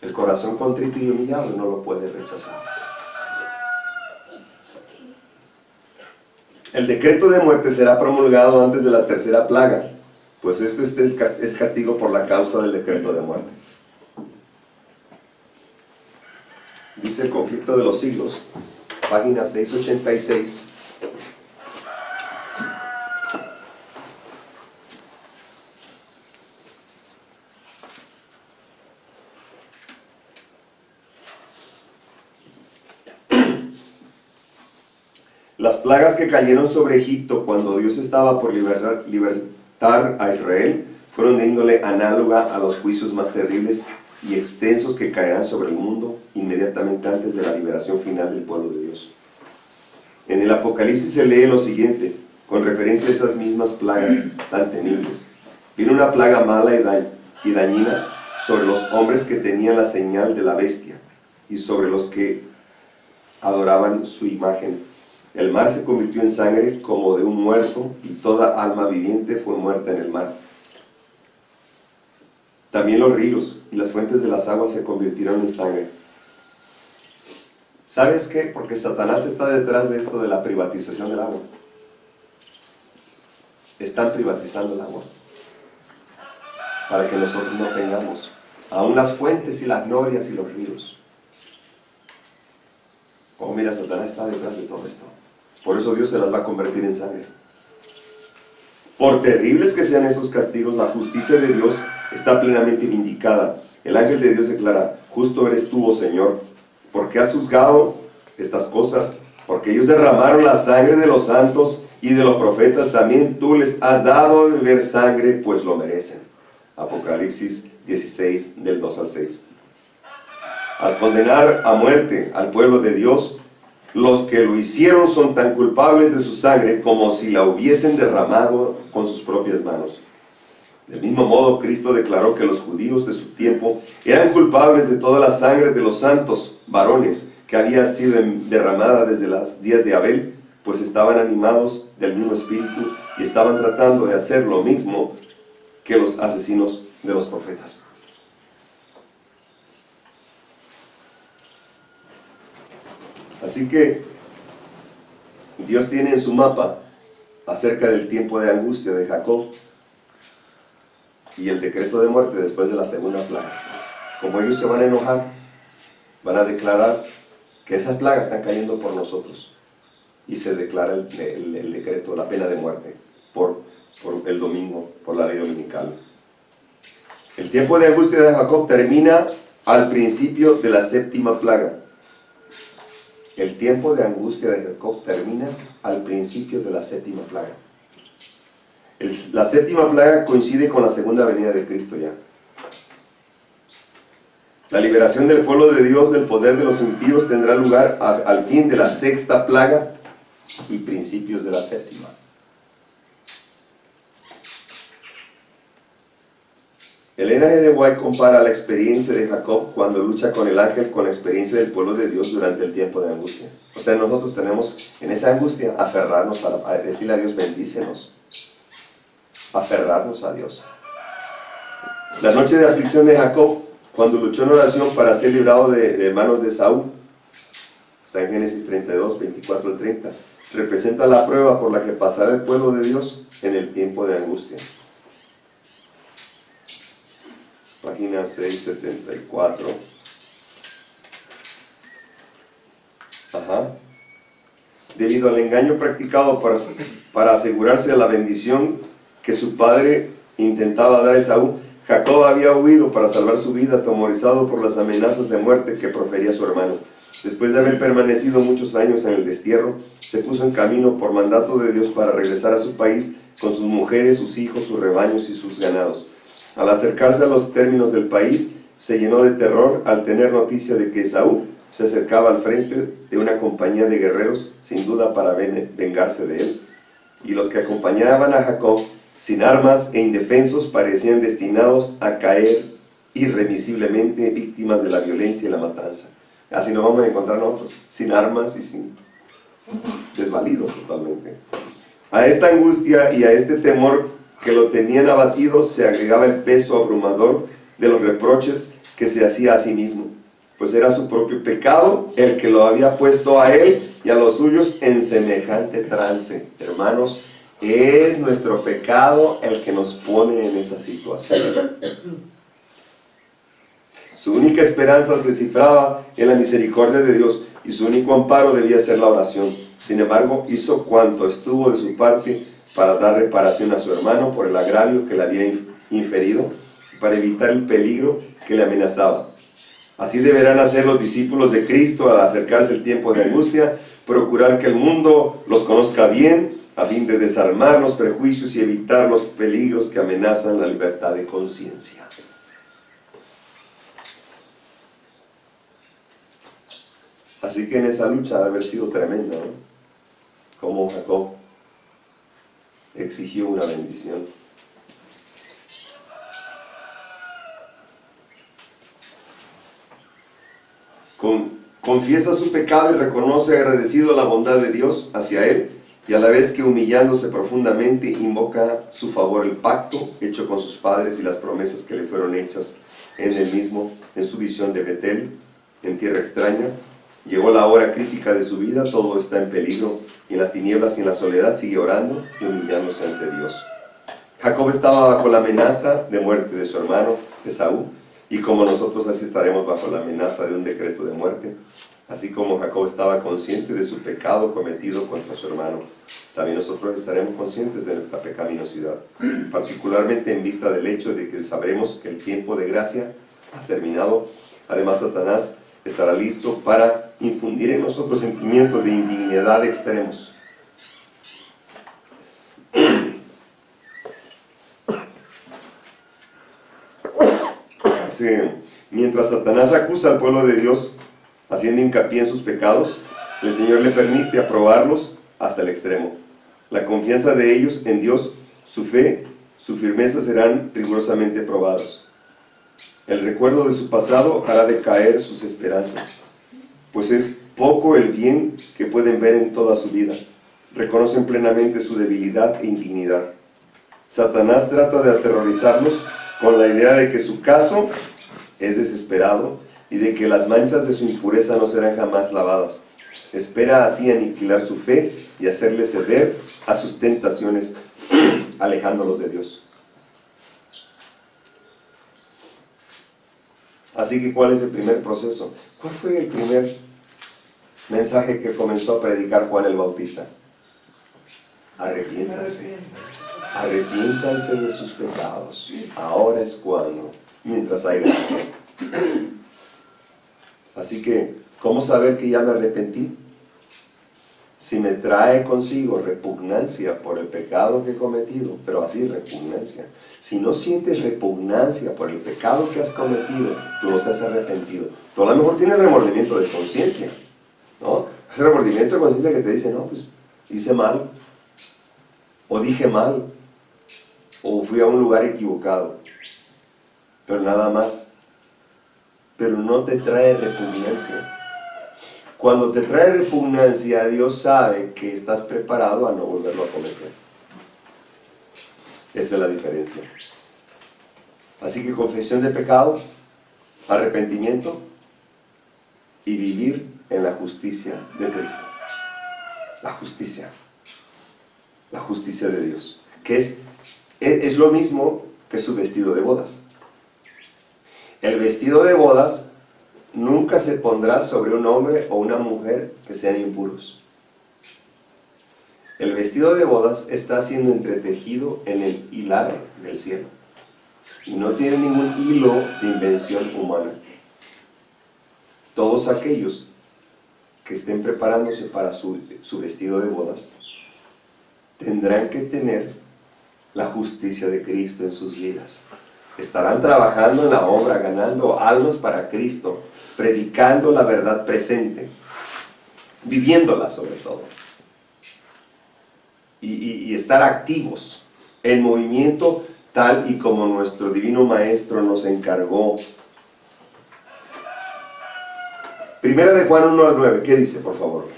El corazón contrito y humillado no lo puede rechazar. El decreto de muerte será promulgado antes de la tercera plaga, pues esto es el castigo por la causa del decreto de muerte. Dice el conflicto de los siglos, página 686. Las plagas que cayeron sobre Egipto cuando Dios estaba por libertar a Israel fueron de índole análoga a los juicios más terribles y extensos que caerán sobre el mundo inmediatamente antes de la liberación final del pueblo de Dios. En el Apocalipsis se lee lo siguiente, con referencia a esas mismas plagas tan temibles. Vino una plaga mala y dañina sobre los hombres que tenían la señal de la bestia y sobre los que adoraban su imagen. El mar se convirtió en sangre como de un muerto y toda alma viviente fue muerta en el mar. También los ríos y las fuentes de las aguas se convirtieron en sangre. ¿Sabes qué? Porque Satanás está detrás de esto de la privatización del agua. Están privatizando el agua para que nosotros no tengamos aún las fuentes y las glorias y los ríos. Oh, mira, Satanás está detrás de todo esto. Por eso Dios se las va a convertir en sangre. Por terribles que sean estos castigos, la justicia de Dios está plenamente vindicada. El ángel de Dios declara, justo eres tú, oh Señor, porque has juzgado estas cosas, porque ellos derramaron la sangre de los santos y de los profetas, también tú les has dado a beber sangre, pues lo merecen. Apocalipsis 16, del 2 al 6. Al condenar a muerte al pueblo de Dios, los que lo hicieron son tan culpables de su sangre como si la hubiesen derramado con sus propias manos. Del mismo modo, Cristo declaró que los judíos de su tiempo eran culpables de toda la sangre de los santos varones que había sido derramada desde los días de Abel, pues estaban animados del mismo espíritu y estaban tratando de hacer lo mismo que los asesinos de los profetas. Así que Dios tiene en su mapa acerca del tiempo de angustia de Jacob y el decreto de muerte después de la segunda plaga. como ellos se van a enojar, van a declarar que esas plagas están cayendo por nosotros. Y se declara el decreto, la pena de muerte, por el domingo, por la ley dominical. El tiempo de angustia de Jacob termina al principio de la séptima plaga. El tiempo de angustia de Jacob termina al principio de la séptima plaga. La séptima plaga coincide con la segunda venida de Cristo ya. La liberación del pueblo de Dios del poder de los impíos tendrá lugar al fin de la sexta plaga y principios de la séptima. Elena G. de White compara la experiencia de Jacob cuando lucha con el ángel con la experiencia del pueblo de Dios durante el tiempo de angustia. O sea, nosotros tenemos en esa angustia aferrarnos a decirle a Dios, bendícenos. Aferrarnos a Dios. La noche de aflicción de Jacob, cuando luchó en oración para ser librado de manos de Saúl, está en Génesis 32, 24 al 30, representa la prueba por la que pasará el pueblo de Dios en el tiempo de angustia. Página 674. Debido al engaño practicado para asegurarse de la bendición que su padre intentaba dar a Esaú, Jacob había huido para salvar su vida, atemorizado por las amenazas de muerte que profería su hermano. Después de haber permanecido muchos años en el destierro, se puso en camino por mandato de Dios para regresar a su país con sus mujeres, sus hijos, sus rebaños y sus ganados. Al acercarse a los términos del país, se llenó de terror al tener noticia de que Esaú se acercaba al frente de una compañía de guerreros, sin duda para vengarse de él. Y los que acompañaban a Jacob, sin armas e indefensos, parecían destinados a caer irremisiblemente víctimas de la violencia y la matanza. Así nos vamos a encontrar nosotros, sin armas y sin desvalidos totalmente. A esta angustia y a este temor que lo tenían abatido se agregaba el peso abrumador de los reproches que se hacía a sí mismo, pues era su propio pecado el que lo había puesto a él y a los suyos en semejante trance. Hermanos, es nuestro pecado el que nos pone en esa situación. Su única esperanza se cifraba en la misericordia de Dios y su único amparo debía ser la oración. Sin embargo, hizo cuanto estuvo de su parte para dar reparación a su hermano por el agravio que le había inferido, para evitar el peligro que le amenazaba. Así deberán hacer los discípulos de Cristo al acercarse el tiempo de angustia, procurar que el mundo los conozca bien, a fin de desarmar los prejuicios y evitar los peligros que amenazan la libertad de conciencia. Así que en esa lucha ha de haber sido tremenda, ¿no? Como Jacob exigió una bendición. Confiesa su pecado y reconoce agradecido la bondad de Dios hacia él, y a la vez que humillándose profundamente invoca su favor el pacto hecho con sus padres y las promesas que le fueron hechas en él mismo, en su visión de Betel, en tierra extraña. Llegó la hora crítica de su vida, todo está en peligro, y en las tinieblas y en la soledad sigue orando y humillándose ante Dios. Jacob estaba bajo la amenaza de muerte de su hermano Esaú, y como nosotros así estaremos bajo la amenaza de un decreto de muerte. Así como Jacob estaba consciente de su pecado cometido contra su hermano, también nosotros estaremos conscientes de nuestra pecaminosidad, particularmente en vista del hecho de que sabremos que el tiempo de gracia ha terminado. Además, Satanás estará listo para infundir en nosotros sentimientos de indignidad extremos. Mientras Satanás acusa al pueblo de Dios, haciendo hincapié en sus pecados, el Señor le permite aprobarlos hasta el extremo. La confianza de ellos en Dios, su fe, su firmeza serán rigurosamente probados. El recuerdo de su pasado hará decaer sus esperanzas, pues es poco el bien que pueden ver en toda su vida. Reconocen plenamente su debilidad e indignidad. Satanás trata de aterrorizarlos con la idea de que su caso es desesperado y de que las manchas de su impureza no serán jamás lavadas. Espera así aniquilar su fe y hacerle ceder a sus tentaciones, alejándolos de Dios. Así que, ¿cuál es el primer proceso? ¿Cuál fue el primer mensaje que comenzó a predicar Juan el Bautista? Arrepiéntanse. Arrepiéntanse de sus pecados. Ahora es cuando, mientras hay gracia. Así que, ¿cómo saber que ya me arrepentí? Si me trae consigo repugnancia por el pecado que he cometido, pero así repugnancia. Si no sientes repugnancia por el pecado que has cometido, tú no te has arrepentido. Tú a lo mejor tienes remordimiento de conciencia, ¿no? Ese remordimiento de conciencia que te dice, no, pues hice mal, o dije mal, o fui a un lugar equivocado, pero nada más. Pero no te trae repugnancia. Cuando te trae repugnancia, Dios sabe que estás preparado a no volverlo a cometer. Esa es la diferencia. Así que confesión de pecado, arrepentimiento y vivir en la justicia de Cristo. La justicia de Dios, que es lo mismo que su vestido de bodas. El vestido de bodas nunca se pondrá sobre un hombre o una mujer que sean impuros. El vestido de bodas está siendo entretejido en el hilar del cielo y no tiene ningún hilo de invención humana. Todos aquellos que estén preparándose para su vestido de bodas tendrán que tener la justicia de Cristo en sus vidas. Estarán trabajando en la obra, ganando almas para Cristo, predicando la verdad presente, viviéndola sobre todo. Y estar activos en movimiento tal y como nuestro Divino Maestro nos encargó. Primera de Juan 1 al 9, ¿qué dice, por favor?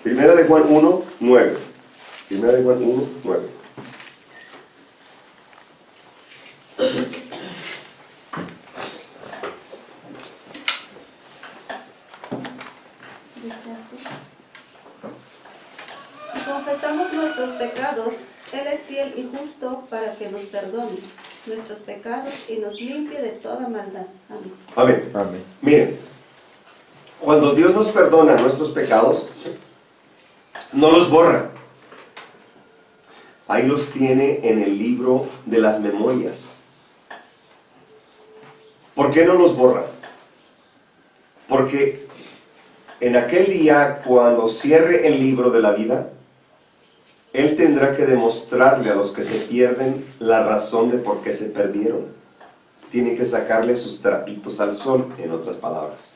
Primera de Juan 1, 9. Primera de Juan 1, 9. Dice así: si confesamos nuestros pecados, Él es fiel y justo para que nos perdone nuestros pecados y nos limpie de toda maldad. Amén. Amén. Amén. Miren, cuando Dios nos perdona nuestros pecados, no los borra. Ahí los tiene en el libro de las memorias. ¿Por qué no los borra? Porque en aquel día, cuando cierre el libro de la vida, Él tendrá que demostrarle a los que se pierden la razón de por qué se perdieron. Tiene que sacarle sus trapitos al sol, en otras palabras.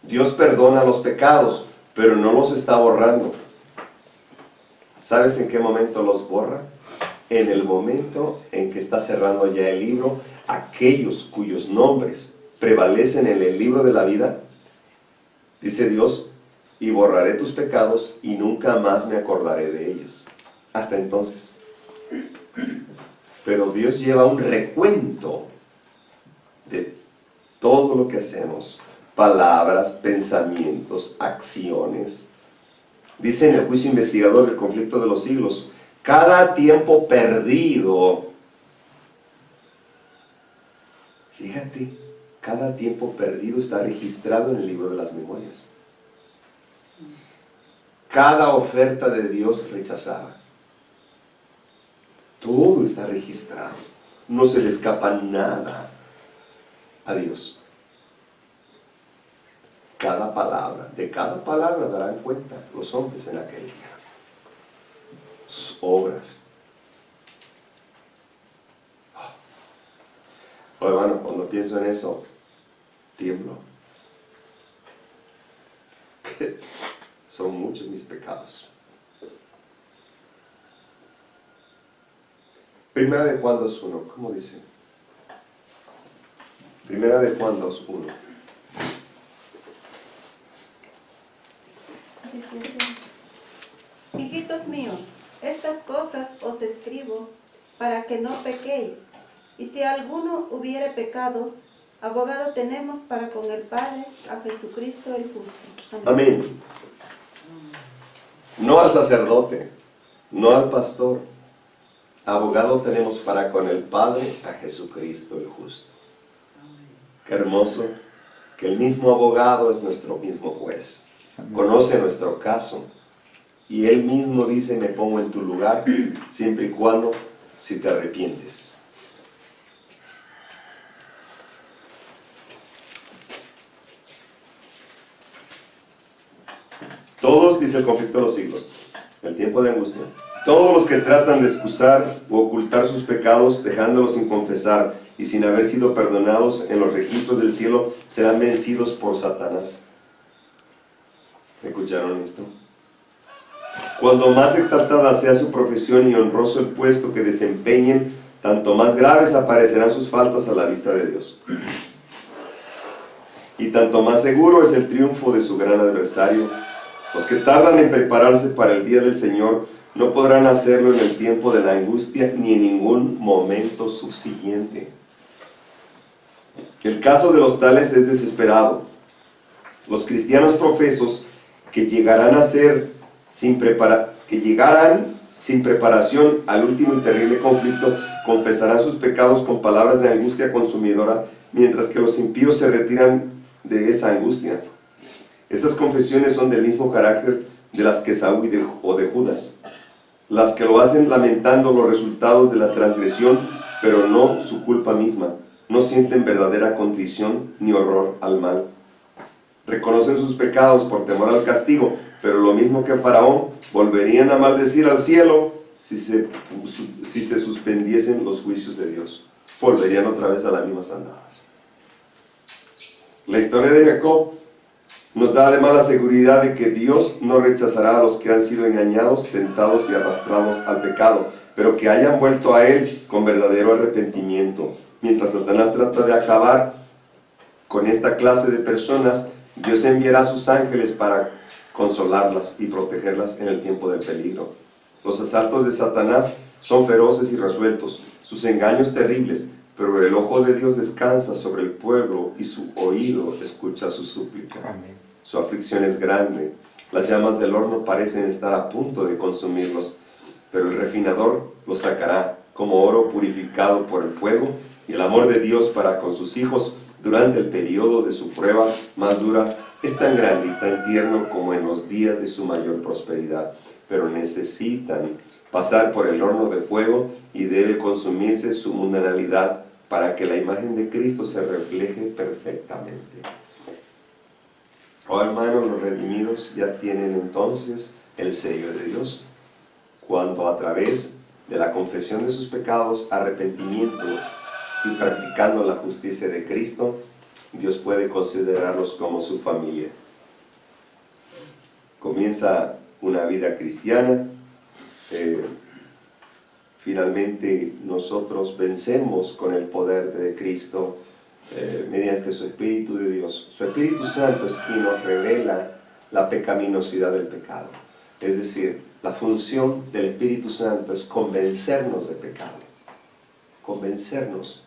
Dios perdona los pecados, pero no los está borrando. ¿Sabes en qué momento los borra? En el momento en que está cerrando ya el libro, aquellos cuyos nombres prevalecen en el libro de la vida, dice Dios, y borraré tus pecados y nunca más me acordaré de ellos. Hasta entonces. Pero Dios lleva un recuento de todo lo que hacemos, palabras, pensamientos, acciones. Dice en el juicio investigador del conflicto de los siglos, cada tiempo perdido, fíjate, cada tiempo perdido está registrado en el libro de las memorias. Cada oferta de Dios rechazada, todo está registrado. No se le escapa nada a Dios. De cada palabra darán cuenta los hombres en aquel día. Sus obras. Oh, hermano, cuando pienso en eso, tiemblo. Son muchos mis pecados. Primera de Juan 2:1, ¿cómo dice? Primera de Juan 2:1. Hijitos míos, estas cosas os escribo para que no pequéis. Y si alguno hubiere pecado, abogado tenemos para con el Padre, a Jesucristo el justo. Amén. No al sacerdote, no al pastor, abogado tenemos para con el Padre a Jesucristo el justo. Qué hermoso que el mismo abogado es nuestro mismo juez. Conoce nuestro caso y Él mismo dice: me pongo en tu lugar siempre y cuando si te arrepientes. Todos, dice el conflicto de los siglos, el tiempo de angustia, todos los que tratan de excusar o ocultar sus pecados dejándolos sin confesar y sin haber sido perdonados en los registros del cielo serán vencidos por Satanás. ¿Escucharon esto? Cuando más exaltada sea su profesión y honroso el puesto que desempeñen, tanto más graves aparecerán sus faltas a la vista de Dios. Y tanto más seguro es el triunfo de su gran adversario. Los que tardan en prepararse para el día del Señor no podrán hacerlo en el tiempo de la angustia ni en ningún momento subsiguiente. El caso de los tales es desesperado. Los cristianos profesos que llegarán sin preparación al último y terrible conflicto, confesarán sus pecados con palabras de angustia consumidora, mientras que los impíos se retiran de esa angustia. Estas confesiones son del mismo carácter de las que Saúl o de Judas, las que lo hacen lamentando los resultados de la transgresión, pero no su culpa misma. No sienten verdadera contrición ni horror al mal. Reconocen sus pecados por temor al castigo, pero lo mismo que Faraón, volverían a maldecir al cielo si se suspendiesen los juicios de Dios. Volverían otra vez a las mismas andadas. La historia de Jacob nos da además la seguridad de que Dios no rechazará a los que han sido engañados, tentados y arrastrados al pecado, pero que hayan vuelto a Él con verdadero arrepentimiento. Mientras Satanás trata de acabar con esta clase de personas, Dios enviará a sus ángeles para consolarlas y protegerlas en el tiempo del peligro. Los asaltos de Satanás son feroces y resueltos, sus engaños terribles, pero el ojo de Dios descansa sobre el pueblo y su oído escucha su súplica. Amén. Su aflicción es grande, las llamas del horno parecen estar a punto de consumirlos, pero el refinador los sacará como oro purificado por el fuego, y el amor de Dios para con sus hijos durante el periodo de su prueba más dura es tan grande y tan tierno como en los días de su mayor prosperidad, pero necesitan pasar por el horno de fuego y debe consumirse su mundanalidad para que la imagen de Cristo se refleje perfectamente. Oh hermanos, los redimidos ya tienen entonces el sello de Dios, cuando a través de la confesión de sus pecados, arrepentimiento y practicando la justicia de Cristo, Dios puede considerarlos como su familia. Comienza una vida cristiana. Finalmente nosotros vencemos con el poder de Cristo mediante su Espíritu de Dios. Su Espíritu Santo es quien nos revela la pecaminosidad del pecado. Es decir, la función del Espíritu Santo es convencernos de pecado, convencernos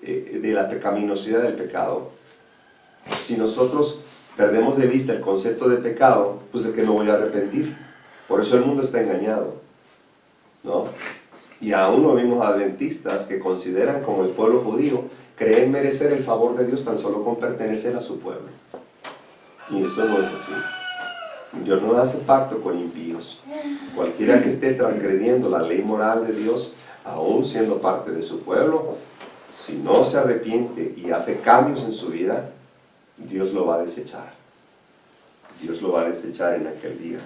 de la pecaminosidad del pecado. Si nosotros perdemos de vista el concepto de pecado, pues es que no voy a arrepentir. Por eso el mundo está engañado, ¿no? Y aún lo vimos adventistas que consideran, como el pueblo judío, creen merecer el favor de Dios tan solo con pertenecer a su pueblo. Y eso no es así. Dios no hace pacto con impíos. Cualquiera que esté transgrediendo la ley moral de Dios, aún siendo parte de su pueblo, si no se arrepiente y hace cambios en su vida, Dios lo va a desechar. Dios lo va a desechar en aquel día.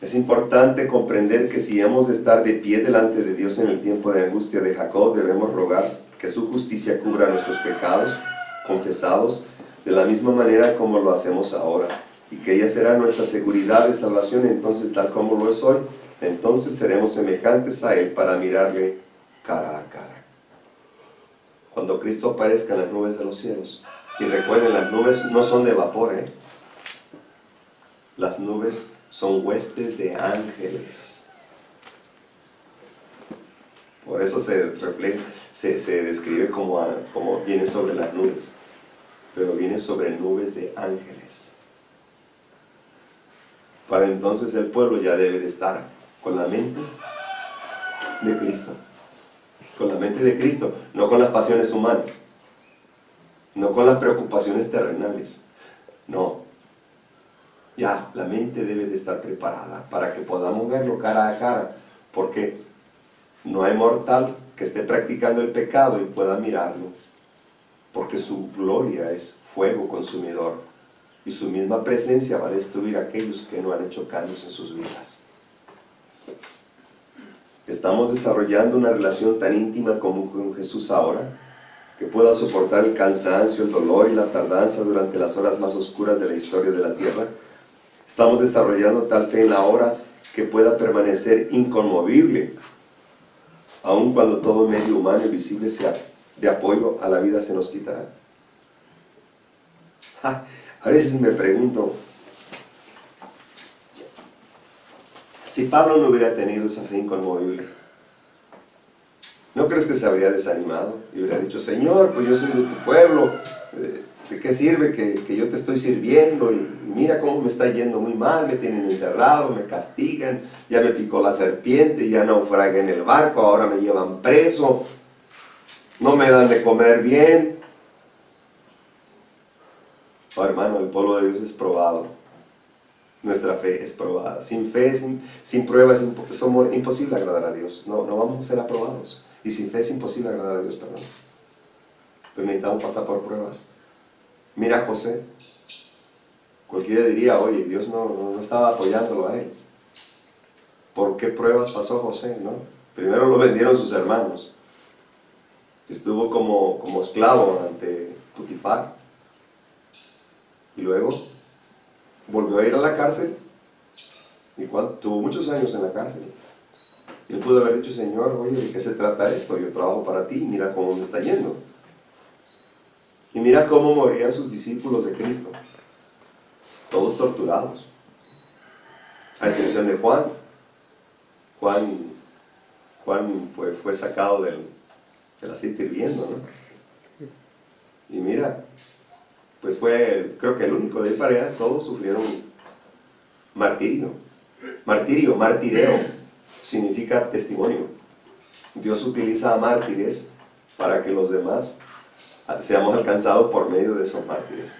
Es importante comprender que si hemos de estar de pie delante de Dios en el tiempo de angustia de Jacob, debemos rogar que su justicia cubra nuestros pecados confesados de la misma manera como lo hacemos ahora, y que ella será nuestra seguridad de salvación. Entonces, tal como lo es hoy, entonces seremos semejantes a Él para mirarle cara a cara. Cuando Cristo aparezca en las nubes de los cielos, y recuerden, las nubes no son de vapor, las nubes son huestes de ángeles. Por eso se describe como viene sobre las nubes, pero viene sobre nubes de ángeles. Para entonces el pueblo ya debe de estar con la mente de Cristo. Con la mente de Cristo, no con las pasiones humanas, no con las preocupaciones terrenales. No. Ya, la mente debe de estar preparada para que podamos verlo cara a cara, porque no hay mortal que esté practicando el pecado y pueda mirarlo, porque su gloria es fuego consumidor y su misma presencia va a destruir a aquellos que no han hecho cambios en sus vidas. Estamos desarrollando una relación tan íntima como con Jesús ahora, que pueda soportar el cansancio, el dolor y la tardanza durante las horas más oscuras de la historia de la tierra. Estamos desarrollando tal fe en la hora que pueda permanecer inconmovible, aun cuando todo medio humano y visible sea de apoyo a la vida se nos quitará. A veces me pregunto, si Pablo no hubiera tenido esa fe inconmovible, ¿no crees que se habría desanimado? Y hubiera dicho, Señor, pues yo soy de tu pueblo, ¿de qué sirve que yo te estoy sirviendo? Y mira cómo me está yendo muy mal, me tienen encerrado, me castigan, ya me picó la serpiente, ya naufragué en el barco, ahora me llevan preso, no me dan de comer bien. Oh, hermano, el pueblo de Dios es probado. Nuestra fe es probada. Sin fe, sin pruebas, es imposible agradar a Dios. No vamos a ser aprobados. Y sin fe es imposible agradar a Dios, perdón. Pero necesitamos pasar por pruebas. Mira a José. Cualquiera diría, oye, Dios no estaba apoyándolo a él. ¿Por qué pruebas pasó José, no? Primero lo vendieron sus hermanos. Estuvo como esclavo ante Potifar. Y luego volvió a ir a la cárcel. Y tuvo muchos años en la cárcel. Y él pudo haber dicho, Señor, oye, ¿de qué se trata esto? Yo trabajo para ti, mira cómo me está yendo. Y mira cómo morían sus discípulos de Cristo. Todos torturados. A excepción de Juan. Juan fue sacado del aceite hirviendo, ¿no? Y mira, pues fue, creo que el único de ahí para allá, todos sufrieron martirio. Martireo, significa testimonio. Dios utiliza a mártires para que los demás seamos alcanzados por medio de esos mártires.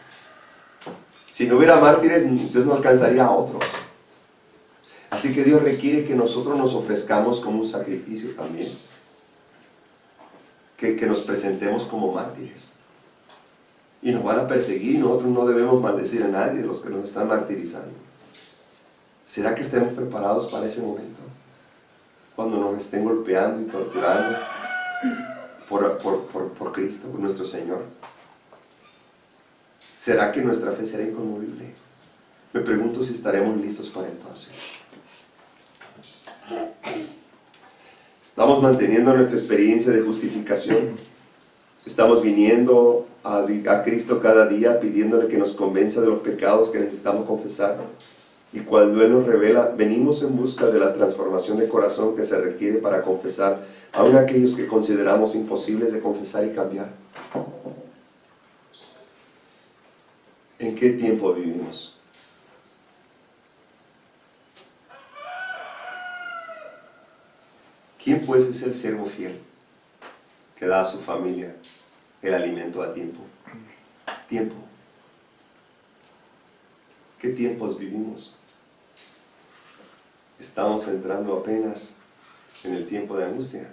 Si no hubiera mártires, Dios no alcanzaría a otros. Así que Dios requiere que nosotros nos ofrezcamos como un sacrificio también. Que nos presentemos como mártires. Y nos van a perseguir y nosotros no debemos maldecir a nadie de los que nos están martirizando. ¿Será que estemos preparados para ese momento? Cuando nos estén golpeando y torturando por Cristo, por nuestro Señor. ¿Será que nuestra fe será inconmovible? Me pregunto si estaremos listos para entonces. Estamos manteniendo nuestra experiencia de justificación. Estamos viniendo a Cristo cada día pidiéndole que nos convenza de los pecados que necesitamos confesar. Y cuando Él nos revela, venimos en busca de la transformación de corazón que se requiere para confesar, aun aquellos que consideramos imposibles de confesar y cambiar. ¿En qué tiempo vivimos? ¿Quién pues es el siervo fiel que da a su familia el alimento a tiempo? Tiempo. ¿Qué tiempos vivimos? Estamos entrando apenas en el tiempo de angustia.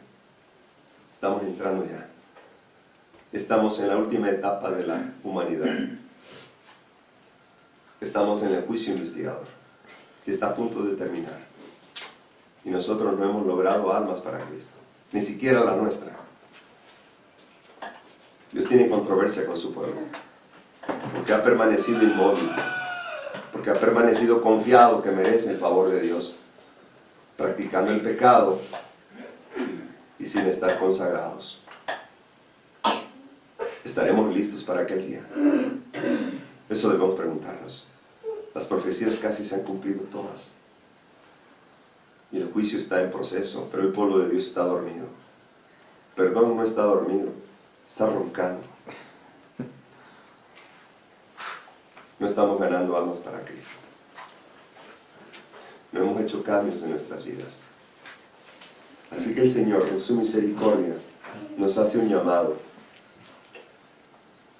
Estamos entrando ya. Estamos en la última etapa de la humanidad. Estamos en el juicio investigador, que está a punto de terminar. Y nosotros no hemos logrado almas para Cristo, ni siquiera la nuestra. Dios tiene controversia con su pueblo, porque ha permanecido inmóvil, porque ha permanecido confiado que merece el favor de Dios, practicando el pecado y sin estar consagrados. ¿Estaremos listos para aquel día? Eso debemos preguntarnos. Las profecías casi se han cumplido todas. Y el juicio está en proceso, pero el pueblo de Dios está dormido. Perdón, no está dormido, está roncando. No estamos ganando almas para Cristo. no hemos hecho cambios en nuestras vidas. Así que el Señor, en su misericordia, nos hace un llamado,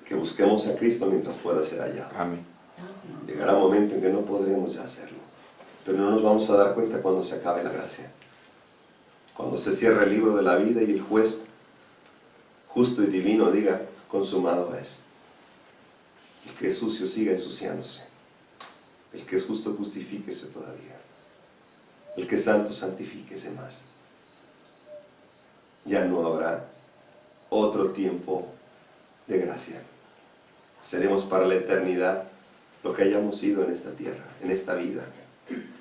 que busquemos a Cristo mientras pueda ser hallado. Amén. Llegará un momento en que no podremos ya hacerlo, pero no nos vamos a dar cuenta cuando se acabe la gracia. Cuando se cierre el libro de la vida y el juez justo y divino diga, consumado es. El que es sucio siga ensuciándose. El que es justo justifíquese todavía. El que es santo santifíquese más. Ya no habrá otro tiempo de gracia. Seremos para la eternidad lo que hayamos sido en esta tierra, en esta vida,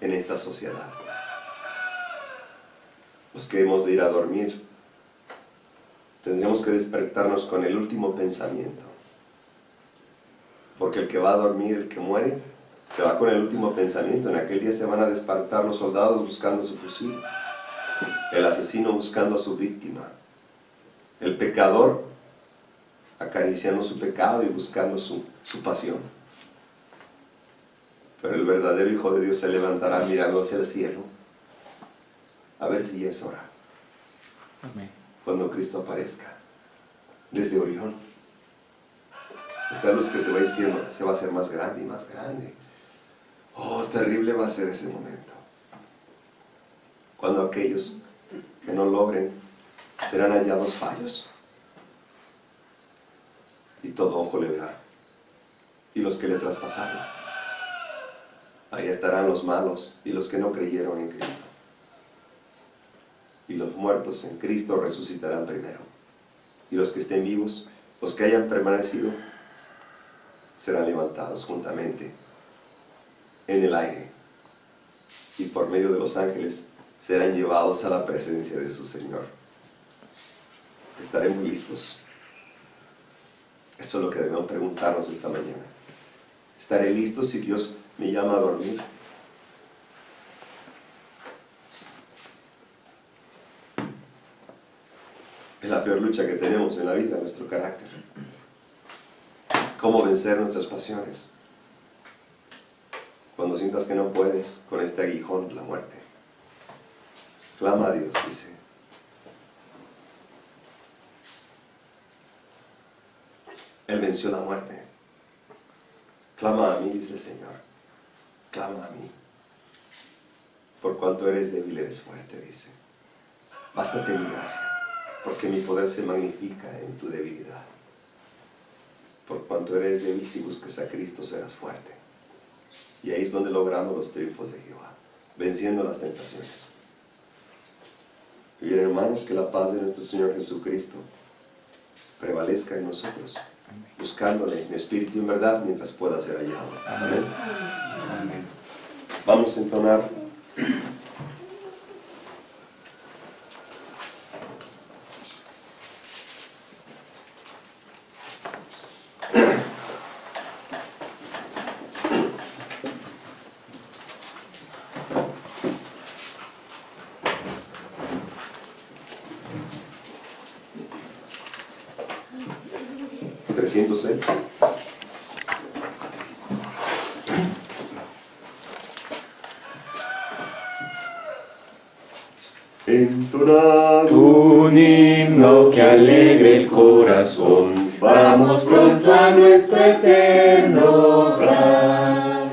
en esta sociedad. Los que hemos de ir a dormir, tendremos que despertarnos con el último pensamiento. Porque el que va a dormir, el que muere, se va con el último pensamiento. En aquel día se van a despertar los soldados buscando su fusil, el asesino buscando a su víctima, el pecador acariciando su pecado y buscando su pasión. Pero el verdadero Hijo de Dios se levantará mirando hacia el cielo, a ver si ya es hora. Amén. Cuando Cristo aparezca desde Orión, esa luz que se va diciendo se va a hacer más grande y más grande. Oh, terrible va a ser ese momento, cuando aquellos que no logren serán hallados fallos, y todo ojo le verá, y los que le traspasaron. Ahí estarán los malos y los que no creyeron en Cristo. Y los muertos en Cristo resucitarán primero. Y los que estén vivos, los que hayan permanecido, serán levantados juntamente en el aire. Y por medio de los ángeles serán llevados a la presencia de su Señor. Estaremos listos. Eso es lo que debemos preguntarnos esta mañana. ¿Estaré listo si Dios me llama a dormir? Es la peor lucha que tenemos en la vida, nuestro carácter. ¿Cómo vencer nuestras pasiones? Cuando sientas que no puedes con este aguijón, la muerte. Clama a Dios, dice. Él venció la muerte. Clama a mí, dice el Señor. Clama a mí. Por cuanto eres débil, eres fuerte, dice. Bástate mi gracia, porque mi poder se magnifica en tu debilidad. Por cuanto eres débil, si buscas a Cristo, serás fuerte. Y ahí es donde logramos los triunfos de Jehová, venciendo las tentaciones. Y bien, hermanos, que la paz de nuestro Señor Jesucristo prevalezca en nosotros, buscándole en espíritu y en verdad mientras pueda ser hallado. Amén. Amén. Vamos a entonar ¿306? Entonar Un himno que alegre el corazón, vamos pronto a nuestro eterno hogar,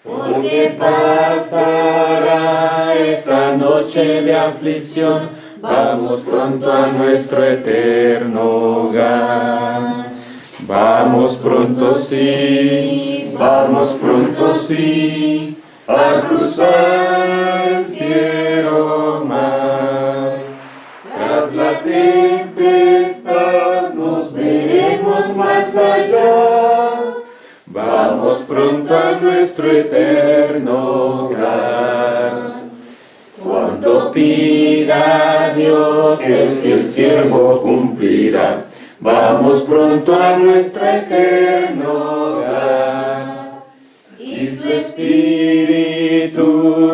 porque pasará esta noche de aflicción, vamos pronto a nuestro eterno hogar. Vamos pronto sí, a cruzar el fiero mar. Tras la tempestad nos veremos más allá. Vamos pronto a nuestro eterno hogar. Cuanto pida Dios, el fiel siervo cumplirá. Vamos pronto a nuestro eterno hogar. Y su Espíritu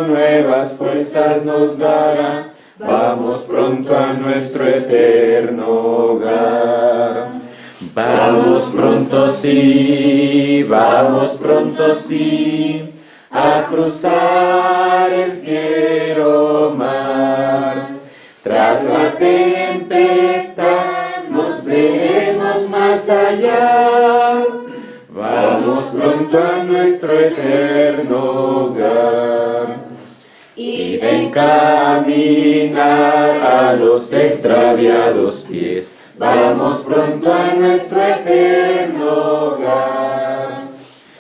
nuevas fuerzas nos dará. Vamos pronto a nuestro eterno hogar. Vamos pronto sí, a cruzar el fiero mar. Tras la tempestad nos veremos más allá. Vamos pronto a nuestro eterno hogar. Y de encaminar a los extraviados pies, vamos pronto a nuestro eterno hogar.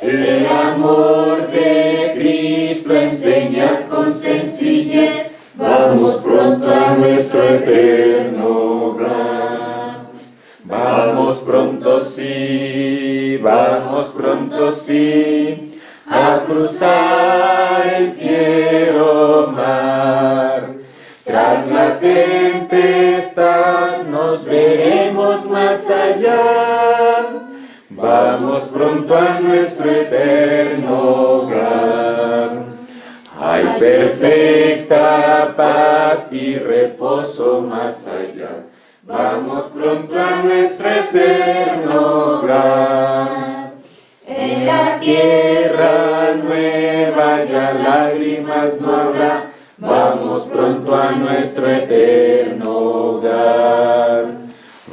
El amor de Cristo enseña con sencillez, vamos pronto a nuestro eterno hogar. Vamos pronto sí, a cruzar el fiero mar. Tras la tempestad nos veremos más allá. Vamos pronto a nuestro eterno hogar. Hay perfecta paz y reposo más allá. Vamos pronto a nuestro eterno hogar. En la tierra nueva ya lágrimas no habrá. Vamos pronto a nuestro eterno hogar.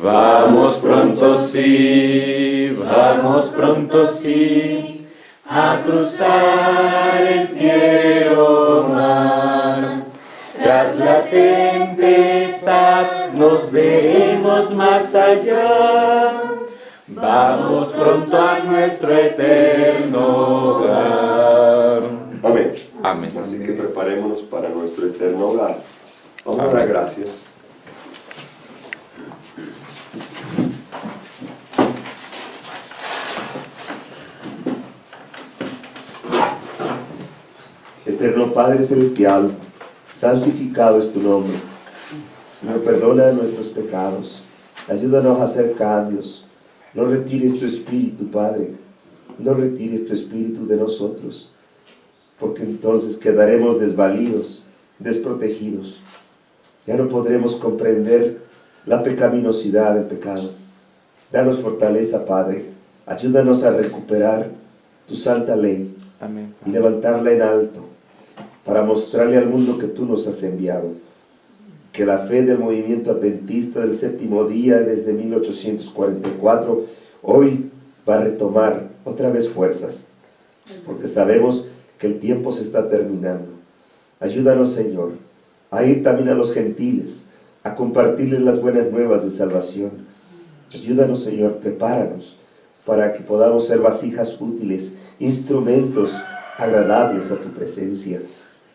Vamos pronto sí, a cruzar el fiero mar. Tras la tempestad nos veremos más allá. Vamos pronto a nuestro eterno hogar. Amén. Amén. Así que preparémonos para nuestro eterno hogar. Vamos a dar gracias. Eterno Padre Celestial, santificado es tu nombre. Señor, perdona nuestros pecados. Ayúdanos a hacer cambios. No retires tu espíritu, Padre. No retires tu espíritu de nosotros, porque entonces quedaremos desvalidos, desprotegidos. Ya no podremos comprender la pecaminosidad del pecado. Danos fortaleza, Padre. Ayúdanos a recuperar tu santa ley. Amén. Y levantarla en alto para mostrarle al mundo que tú nos has enviado. Que la fe del movimiento adventista del séptimo día desde 1844 hoy va a retomar otra vez fuerzas, porque sabemos que el tiempo se está terminando. Ayúdanos, Señor, a ir también a los gentiles, a compartirles las buenas nuevas de salvación. Ayúdanos, Señor, prepáranos para que podamos ser vasijas útiles, instrumentos agradables a tu presencia,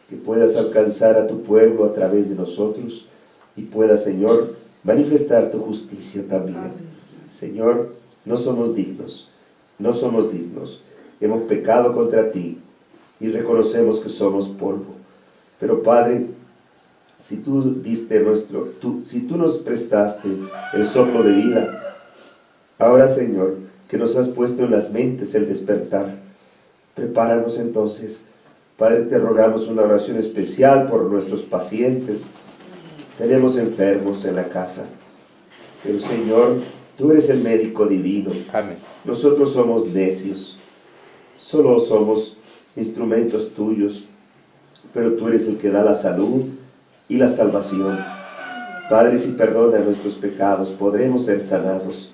que puedas alcanzar a tu pueblo a través de nosotros y puedas, Señor, manifestar tu justicia también. Señor, no somos dignos, hemos pecado contra ti y reconocemos que somos polvo. Pero Padre, si tú nos prestaste el soplo de vida, ahora, Señor, que nos has puesto en las mentes el despertar, prepáranos entonces. Padre, te rogamos una oración especial por nuestros pacientes. Tenemos enfermos en la casa, pero Señor, tú eres el médico divino. Amén. Nosotros somos necios, solo somos instrumentos tuyos, pero tú eres el que da la salud y la salvación. Padre, si perdona nuestros pecados, podremos ser sanados.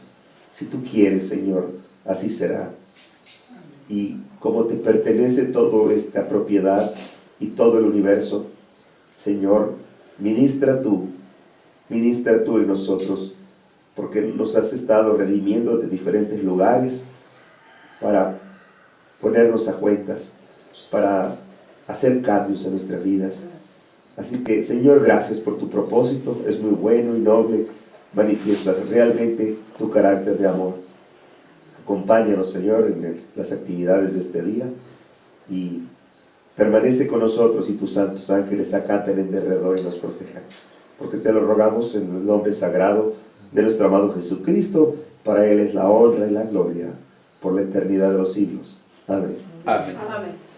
Si tú quieres, Señor, así será. Y como te pertenece toda esta propiedad y todo el universo, Señor, ministra tú en nosotros, porque nos has estado redimiendo de diferentes lugares para ponernos a cuentas, para hacer cambios en nuestras vidas. Así que, Señor, gracias por tu propósito, es muy bueno y noble, manifiestas realmente tu carácter de amor. Acompáñanos, Señor, en las actividades de este día y permanece con nosotros y tus santos ángeles acampen en derredor y nos protejan. Porque te lo rogamos en el nombre sagrado de nuestro amado Jesucristo. Para Él es la honra y la gloria por la eternidad de los siglos. Amén. Amén. Amén.